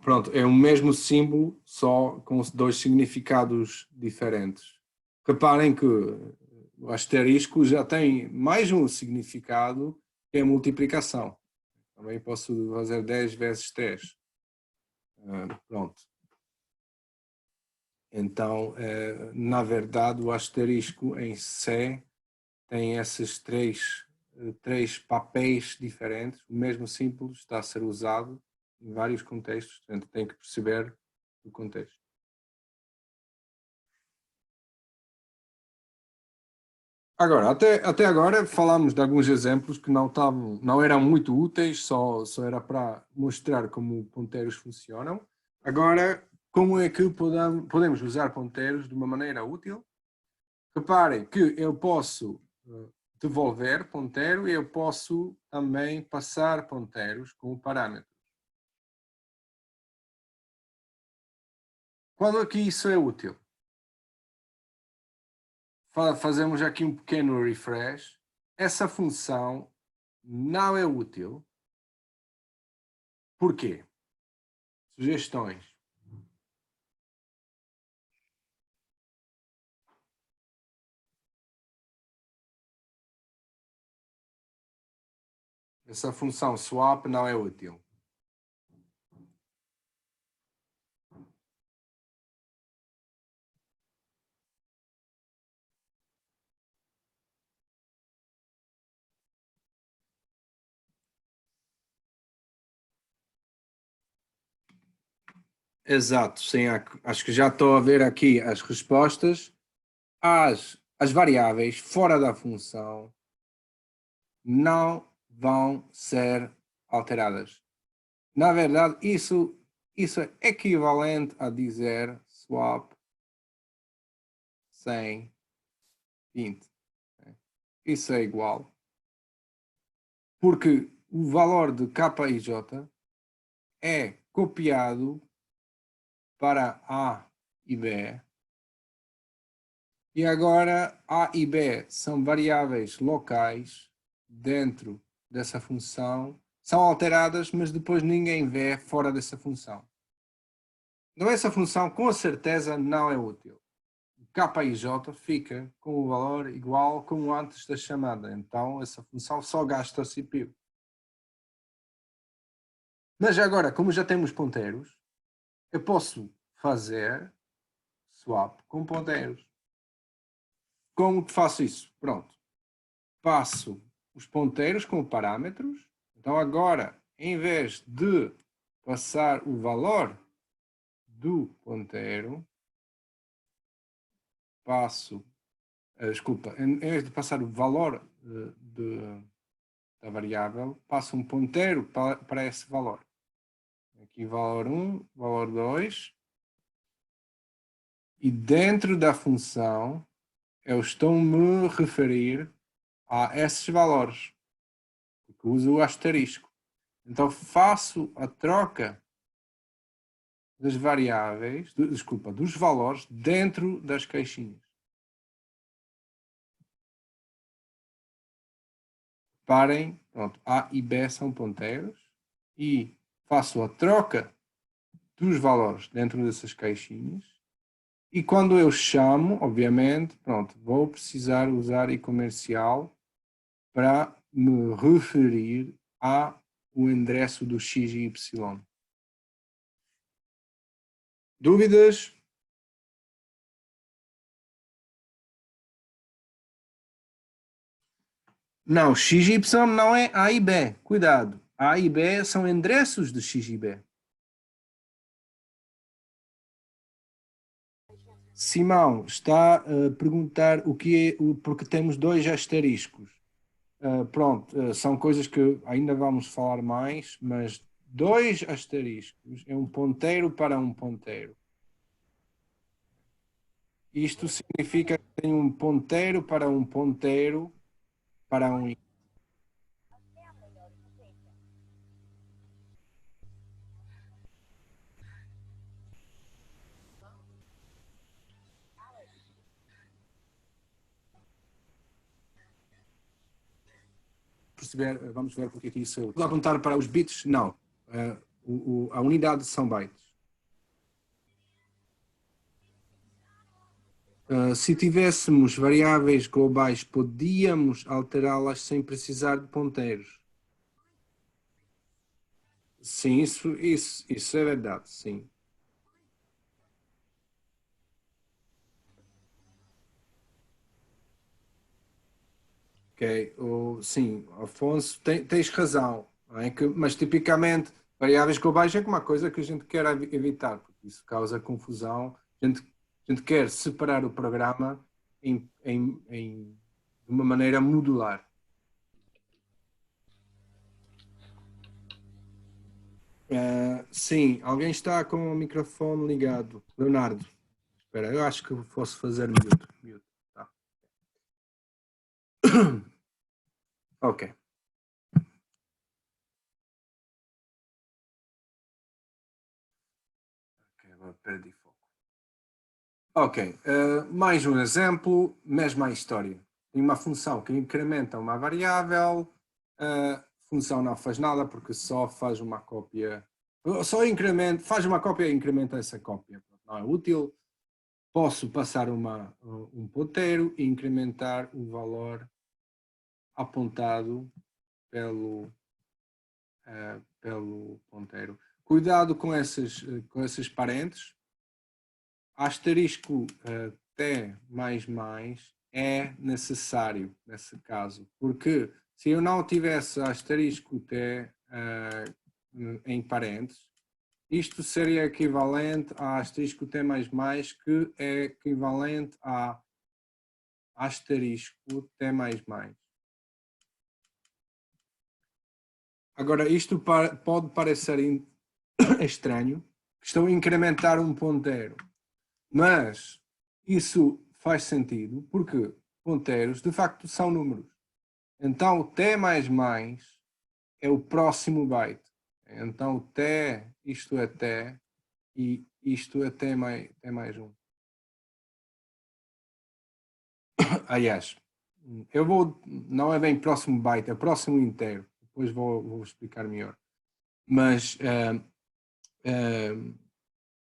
Pronto, é o mesmo símbolo, só com dois significados diferentes. Reparem que o asterisco já tem mais um significado, que é a multiplicação. Também posso fazer 10 vezes 3. Pronto. Então, na verdade, o asterisco em C tem esses três papéis diferentes. O mesmo símbolo está a ser usado em vários contextos, portanto tem que perceber o contexto. Agora, até agora falámos de alguns exemplos que não eram muito úteis, só era para mostrar como ponteiros funcionam. Agora, como é que podemos usar ponteiros de uma maneira útil? Reparem que eu posso devolver ponteiro e eu posso também passar ponteiros com parâmetros. Quando é que isso é útil? Fazemos aqui um pequeno refresh. Essa função não é útil. Por quê? Sugestões. essa função swap não é útil. Exato, sim, acho que já estou a ver aqui as respostas. As variáveis fora da função não vão ser alteradas. Na verdade, isso é equivalente a dizer swap sem int. Isso é igual. Porque o valor de k e j é copiado para A e B. E agora A e B são variáveis locais dentro dessa função, são alteradas, mas depois ninguém vê fora dessa função. Então essa função com certeza não é útil. K e J fica com o valor igual como antes da chamada. Então essa função só gasta CPU. Mas agora, como já temos ponteiros, eu posso fazer swap com ponteiros. Como que faço isso? Pronto. Passo os ponteiros como parâmetros. Então agora, em vez de passar o valor do ponteiro, passo, desculpa, em vez de passar o valor da variável, passo um ponteiro para esse valor. Aqui valor 1, valor 2. E dentro da função, eu estou a me referir a esses valores, porque uso o asterisco. Então faço a troca das variáveis, desculpa, dos valores dentro das caixinhas. Parem, pronto, A e B são ponteiros e faço a troca dos valores dentro dessas caixinhas e quando eu chamo, obviamente, pronto, vou precisar usar e-comercial para me referir ao endereço do X e Y. Dúvidas? Não, X e Y não é A e B. Cuidado. A e B são endereços de X e B. Simão está a perguntar o que é, porque temos dois asteriscos. Pronto, são coisas que ainda vamos falar mais, mas dois asteriscos é um ponteiro para um ponteiro. Isto significa que tem um ponteiro para um ponteiro para um. Perceber, vamos ver porque é que isso. Vou apontar para os bits? Não. A unidade são bytes. Se tivéssemos variáveis globais, podíamos alterá-las sem precisar de ponteiros. Sim, isso é verdade, sim. Ok, sim, Afonso, tens razão, não é? Mas tipicamente variáveis globais é uma coisa que a gente quer evitar, porque isso causa confusão. A gente quer separar o programa de uma maneira modular. Sim, alguém está com o microfone ligado. Leonardo, espera, eu acho que posso fazer mute. Tá. Ok. Agora perdi foco. Ok, mais um exemplo, mesma história. Tem uma função que incrementa uma variável, a função não faz nada porque só faz uma cópia, só incrementa, faz uma cópia e incrementa essa cópia. Não é útil. Posso passar um ponteiro e incrementar o valor apontado pelo pelo ponteiro. Cuidado com esses parênteses. Asterisco T é necessário nesse caso, porque se eu não tivesse asterisco T em parênteses, isto seria equivalente a asterisco T++, que é equivalente a asterisco T++. Agora, isto pode parecer estranho, estou a incrementar um ponteiro, mas isso faz sentido porque ponteiros de facto são números. Então o T++ é o próximo byte. Então T, isto é T, e isto é T mais 1. Aliás, não é bem próximo byte, é próximo inteiro. Depois vou explicar melhor. Mas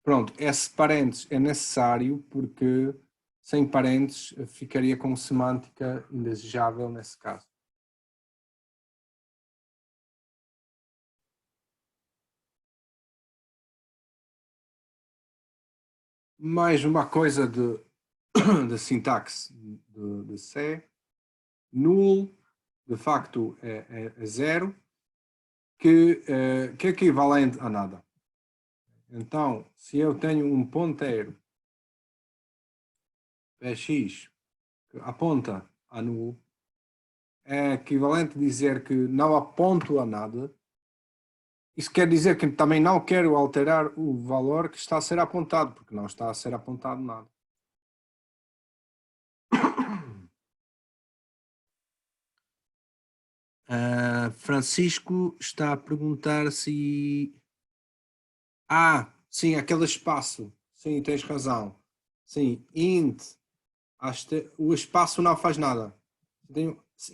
pronto, esse parênteses é necessário porque sem parênteses ficaria com semântica indesejável nesse caso. Mais uma coisa de sintaxe de C. Null, de facto, é zero, que é equivalente a nada. Então, se eu tenho um ponteiro x que aponta a null, é equivalente a dizer que não aponto a nada. Isso quer dizer que também não quero alterar o valor que está a ser apontado, porque não está a ser apontado nada. Francisco está a perguntar se... sim, aquele espaço. Sim, tens razão. Sim, int, o espaço não faz nada.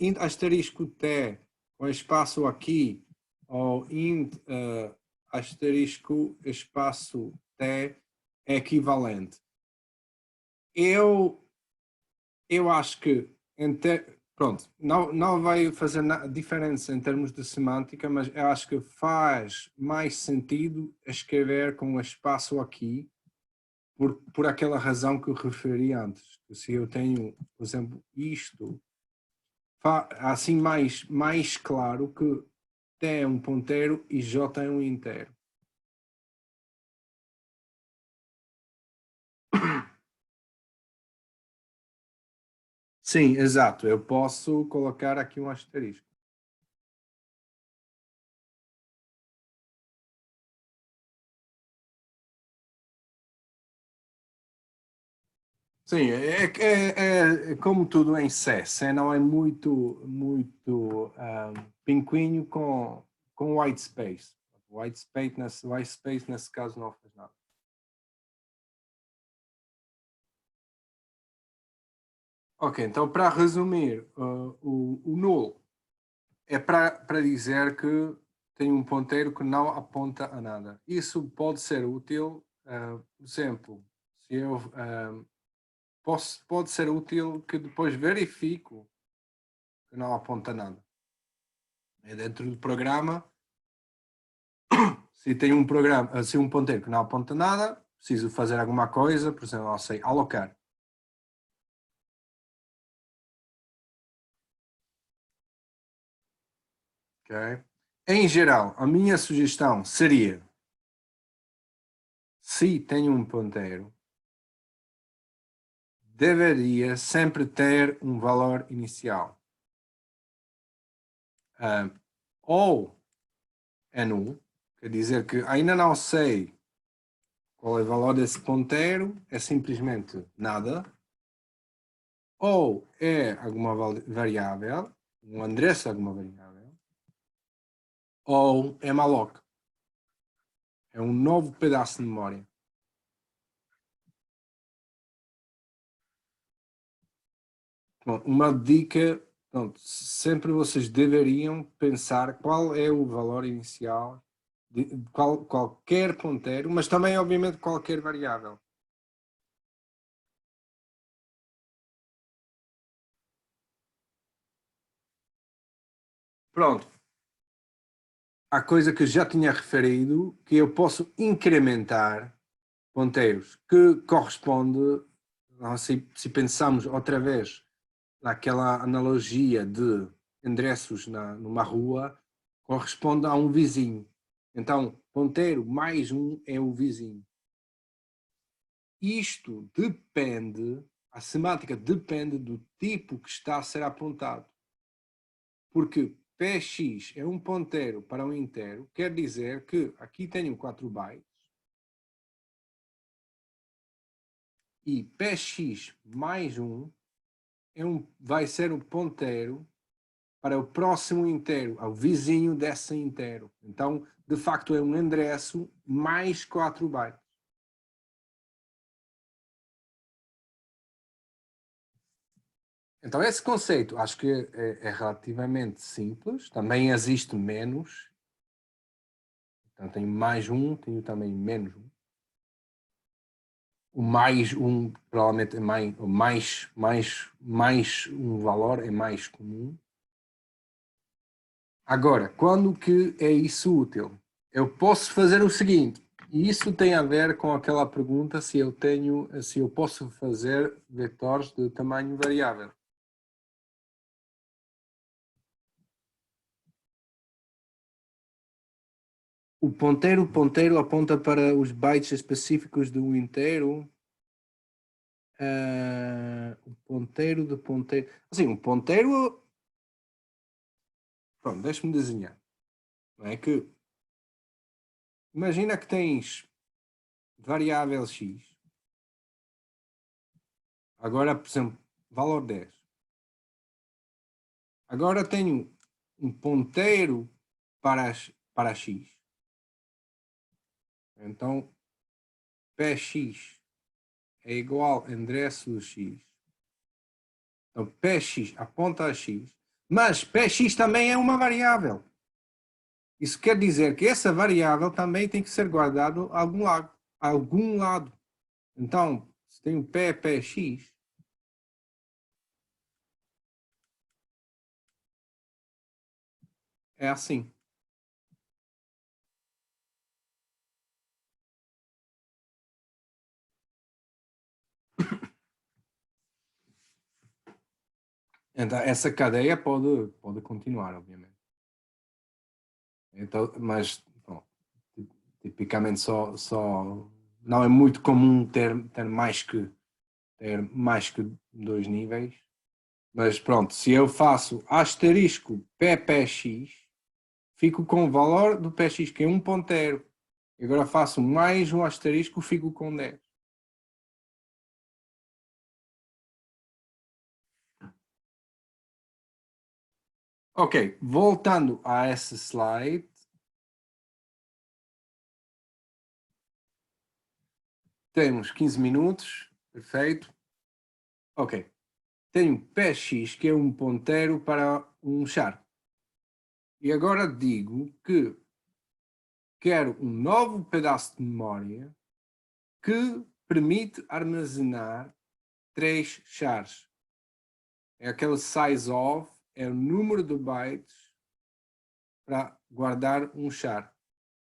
Int asterisco t, com espaço aqui, ou int asterisco espaço t é equivalente. Eu acho que pronto, não vai fazer diferença em termos de semântica, mas eu acho que faz mais sentido escrever com o espaço aqui por aquela razão que eu referi antes. Se eu tenho, por exemplo, isto, assim mais claro que T é um ponteiro e J é um inteiro. Sim, exato. Eu posso colocar aqui um asterisco. Sim, é como tudo em C. C não é muito pinguinho com white space. White space nesse caso não faz nada. Ok, então para resumir, o null é para dizer que tem um ponteiro que não aponta a nada. Isso pode ser útil, por exemplo, se eu pode ser útil que depois verifico que não aponta nada. É dentro do programa, se tem um programa, se um ponteiro que não aponta nada, preciso fazer alguma coisa, por exemplo, não sei, alocar. Okay? Em geral, a minha sugestão seria, se tenho um ponteiro, deveria sempre ter um valor inicial. Ou é nulo, quer dizer que ainda não sei qual é o valor desse ponteiro, é simplesmente nada. Ou é alguma variável, um endereço de alguma variável, ou é malloc. É um novo pedaço de memória. Bom, uma dica, pronto, sempre vocês deveriam pensar qual é o valor inicial de qualquer ponteiro, mas também, obviamente, qualquer variável. Pronto. a coisa que já tinha referido, que eu posso incrementar ponteiros, que corresponde, se pensamos outra vez naquela analogia de endereços numa rua, corresponde a um vizinho. Então, ponteiro mais um é o vizinho. Isto depende, a semântica depende do tipo que está a ser apontado. Porque px é um ponteiro para um inteiro, quer dizer que aqui tenho 4 bytes e px mais 1 vai ser o ponteiro para o próximo inteiro, ao vizinho desse inteiro. Então, de facto, é um endereço mais 4 bytes. Então, esse conceito acho que é relativamente simples. Também existe menos. Então, tenho mais um, tenho também menos um. O mais um provavelmente é mais um valor é mais comum. Agora, quando que é isso útil? Eu posso fazer o seguinte, e isso tem a ver com aquela pergunta se eu posso fazer vetores de tamanho variável. O ponteiro aponta para os bytes específicos do inteiro. O ponteiro de ponteiro. Assim, o ponteiro. Pronto, deixa-me desenhar. Não é que. Imagina que tens variável x. Agora, por exemplo, valor 10. Agora tenho um ponteiro para x. Então, px é igual a endereço do x. Então, px aponta a x. Mas px também é uma variável. Isso quer dizer que essa variável também tem que ser guardada a algum lado. Então, se tem um px, é assim. Então, essa cadeia pode continuar, obviamente. Então, mas, bom, tipicamente não é muito comum ter mais que 2 níveis. Mas pronto, se eu faço asterisco ppx, fico com o valor do px, que é 1.0. E agora faço mais um asterisco, fico com 10. Ok, voltando a esse slide. Temos 15 minutos, perfeito. Ok, tenho px, que é um ponteiro para um char. E agora digo que quero um novo pedaço de memória que permite armazenar 3 chars. É aquele size of, é o número de bytes para guardar um char.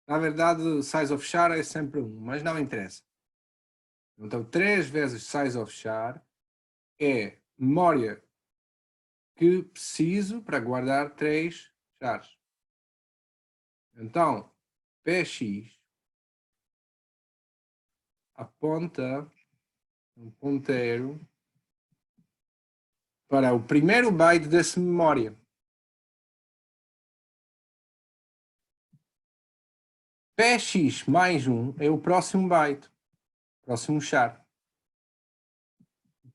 Na verdade, o size of char é sempre 1, mas não interessa. Então, 3 vezes size of char é memória que preciso para guardar 3 chars. Então, px aponta um ponteiro para o primeiro byte dessa memória. Px mais 1 é o próximo byte, próximo char.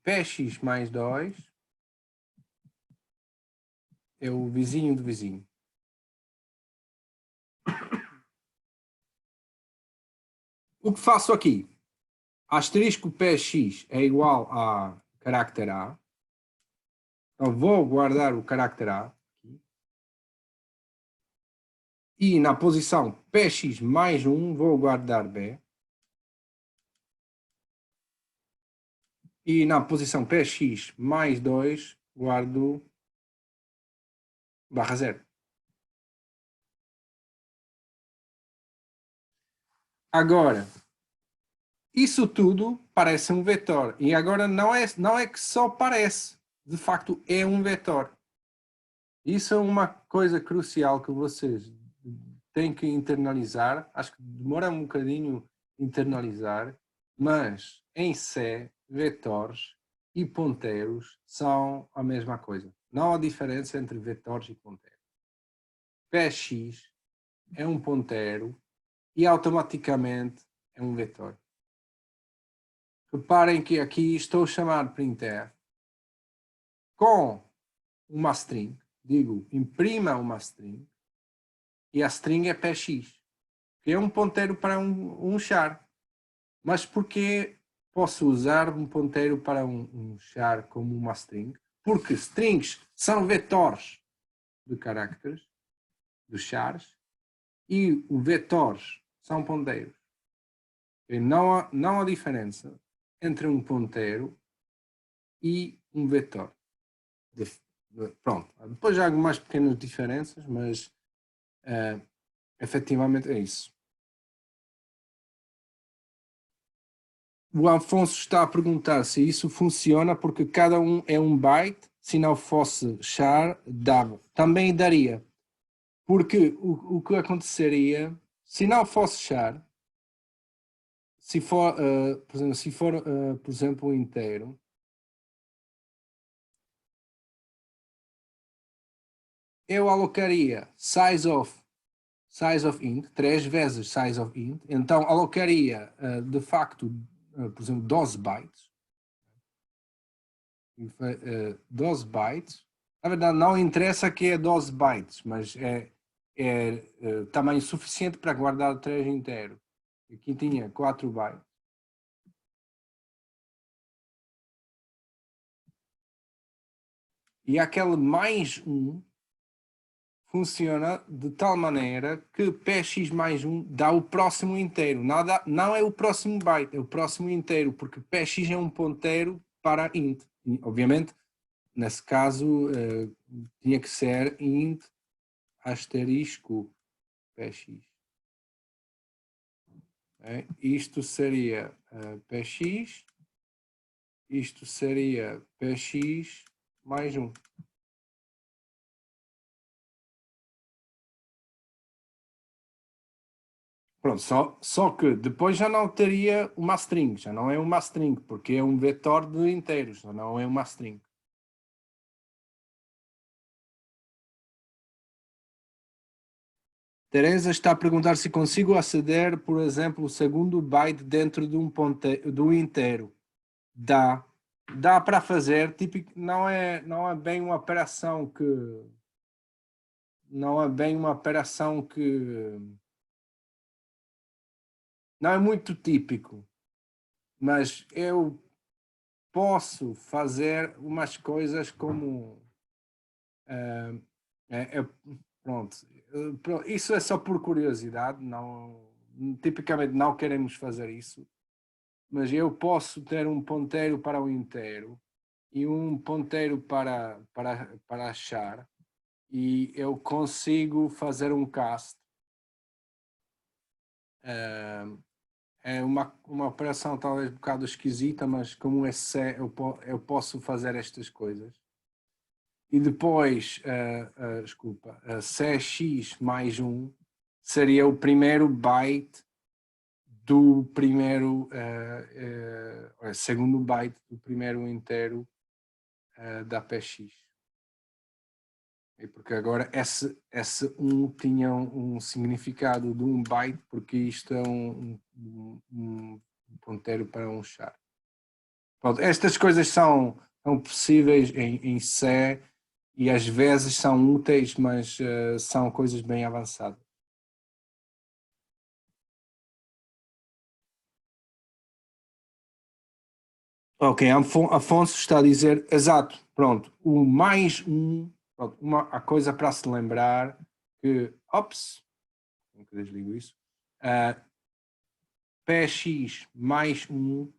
Px mais 2 é o vizinho do vizinho. O que faço aqui? Asterisco px é igual a caractere A. Então vou guardar o caractere A. E na posição px mais 1 vou guardar B. E na posição px mais 2 guardo barra 0. Agora, isso tudo parece um vetor. E agora não é que só parece. De facto, é um vetor. Isso é uma coisa crucial que vocês têm que internalizar. Acho que demora um bocadinho internalizar, mas em C, vetores e ponteiros são a mesma coisa. Não há diferença entre vetores e ponteiros. Px é um ponteiro e automaticamente é um vetor. Reparem que aqui estou a chamar printf com uma string, digo, imprima uma string, e a string é px, que é um ponteiro para um char. Mas porquê posso usar um ponteiro para um char como uma string? Porque strings são vetores de caracteres, de chars, e os vetores são ponteiros. E não há diferença entre um ponteiro e um vetor. Pronto, depois há algumas pequenas diferenças, mas efetivamente é isso. O Afonso está a perguntar se isso funciona porque cada um é um byte, se não fosse char, dava. Também daria, porque o que aconteceria, se não fosse char, se for, por exemplo, se for, por exemplo, inteiro, eu alocaria size of int, 3 vezes size of int, então alocaria de facto, por exemplo, 12 bytes, 12 bytes, na verdade não interessa que é 12 bytes, mas é tamanho suficiente para guardar 3 inteiro. Aqui tinha 4 bytes. E aquele mais 1 funciona de tal maneira que px mais 1 dá o próximo inteiro. Não é o próximo byte, é o próximo inteiro, porque px é um ponteiro para int. E, obviamente, nesse caso, tinha que ser int asterisco px. Isto seria px, isto seria px mais 1. Pronto, só que depois já não teria uma string, já não é uma string, porque é um vetor de inteiros, já não é uma string. Teresa está a perguntar se consigo aceder, por exemplo, o segundo byte dentro de do inteiro. Dá para fazer, típico, não é bem uma operação que não é muito típico, mas eu posso fazer umas coisas como pronto, isso é só por curiosidade, tipicamente não queremos fazer isso, mas eu posso ter um ponteiro para o inteiro e um ponteiro para achar, e eu consigo fazer um cast. É uma operação talvez um bocado esquisita, mas como é C, eu posso fazer estas coisas. E depois, desculpa, CX mais 1 seria o primeiro byte do primeiro, segundo byte do primeiro inteiro da PX. E porque agora esse 1 tinha um significado de um byte, porque isto é um ponteiro para um char. Pronto, estas coisas são possíveis em C e às vezes são úteis, mas são coisas bem avançadas. Ok, Afonso está a dizer, exato, pronto, o mais 1, pronto, a coisa para se lembrar que, ops, como que desligo isso, px mais 1,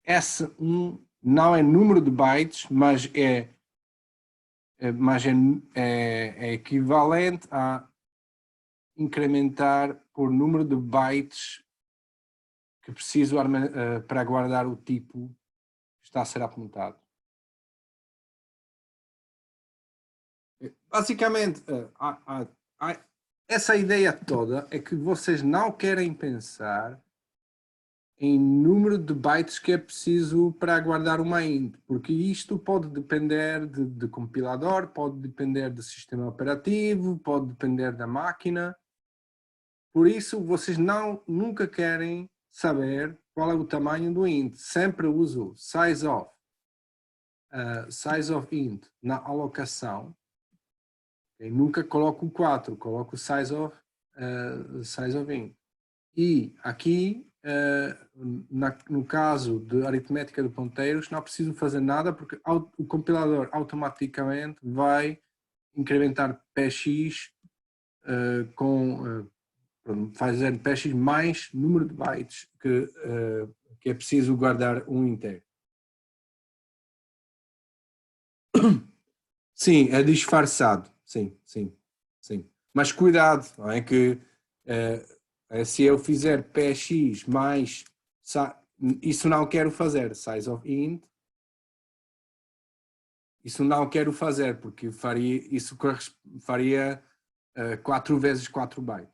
S1 não é número de bytes, mas é equivalente a incrementar por número de bytes que preciso para guardar o tipo que está a ser apontado. Basicamente, essa ideia toda é que vocês não querem pensar em número de bytes que é preciso para guardar uma int, porque isto pode depender de compilador, pode depender do sistema operativo, pode depender da máquina. Por isso, vocês nunca querem saber qual é o tamanho do int. Sempre uso sizeof na alocação. Eu nunca coloco o 4, coloco o sizeof int. E aqui, no caso de aritmética de ponteiros, não preciso fazer nada porque o compilador automaticamente vai incrementar px fazer px mais número de bytes que é preciso guardar um inteiro. Sim, é disfarçado. Sim. Mas cuidado, não é que se eu fizer px mais, isso não quero fazer, size of int, isso não quero fazer, porque isso faria 4 vezes 4 bytes.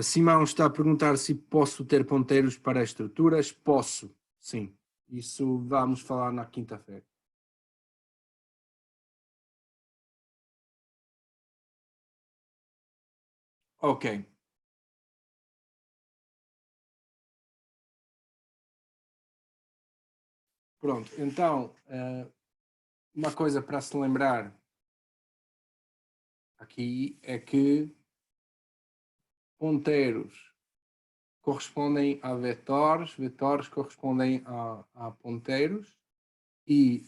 Simão está a perguntar se posso ter ponteiros para estruturas. Posso, sim. Isso vamos falar na quinta-feira. Ok. Pronto, então, uma coisa para se lembrar aqui é que ponteiros correspondem a vetores, vetores correspondem a ponteiros, e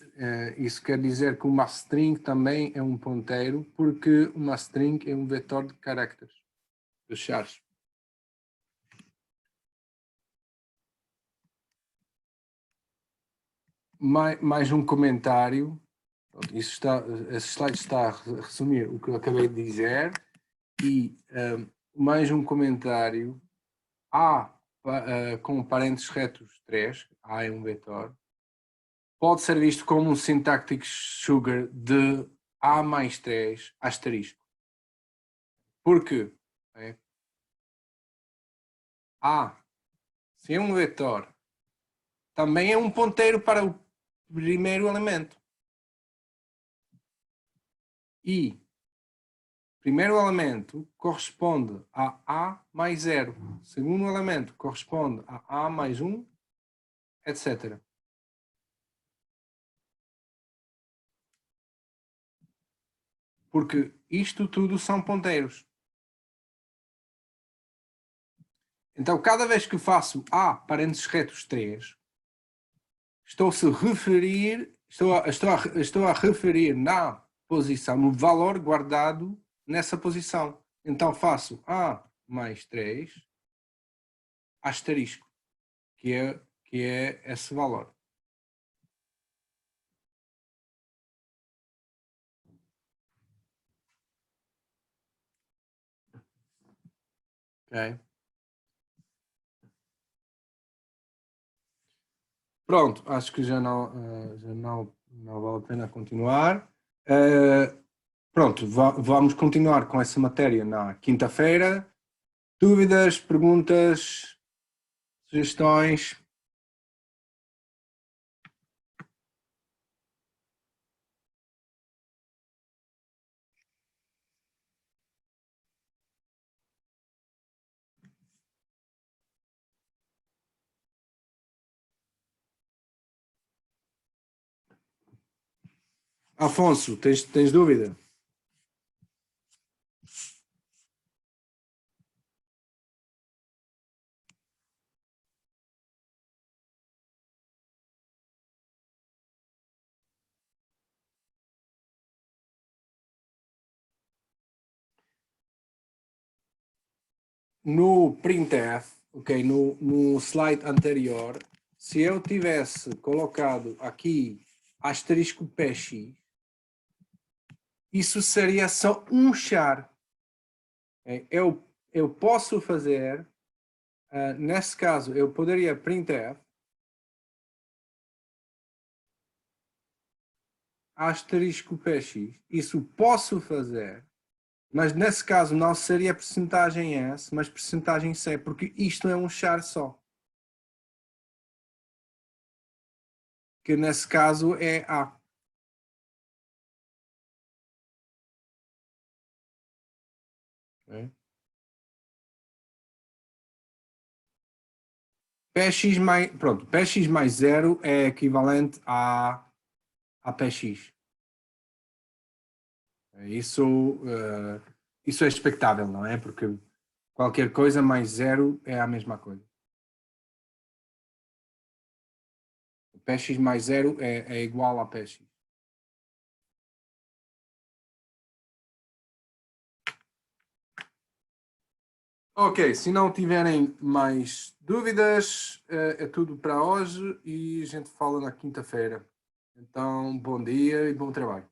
isso quer dizer que uma string também é um ponteiro, porque uma string é um vetor de caracteres, de chars. Mais um comentário. Esse slide está a resumir o que eu acabei de dizer, e mais um comentário. A com parentes retos 3, A é um vetor, pode ser visto como um syntactic sugar de A mais 3 asterisco. Por quê? A, se é um vetor, também é um ponteiro para o primeiro elemento. E primeiro elemento corresponde a A mais 0. Segundo elemento corresponde a A mais 1, etc. Porque isto tudo são ponteiros. Então, cada vez que faço A parênteses retos 3, estou a referir na posição, no valor guardado nessa posição. Então, faço A mais 3 asterisco, que é esse valor. Ok? Pronto, acho que já não vale a pena continuar. Pronto, vamos continuar com essa matéria na quinta-feira. Dúvidas, perguntas, sugestões? Afonso, tens dúvida? No printf, ok, no slide anterior, se eu tivesse colocado aqui asterisco px, isso seria só um char. eu posso fazer, nesse caso, eu poderia printf asterisco px. Isso posso fazer, mas nesse caso não seria percentagem S, mas percentagem C, porque isto é um char só. Que nesse caso é A. Okay. Px mais, pronto, Px mais 0 é equivalente a Px. Isso é expectável, não é? Porque qualquer coisa mais 0 é a mesma coisa. Px mais 0 é igual a Px. Ok, se não tiverem mais dúvidas, é tudo para hoje e a gente fala na quinta-feira. Então, bom dia e bom trabalho.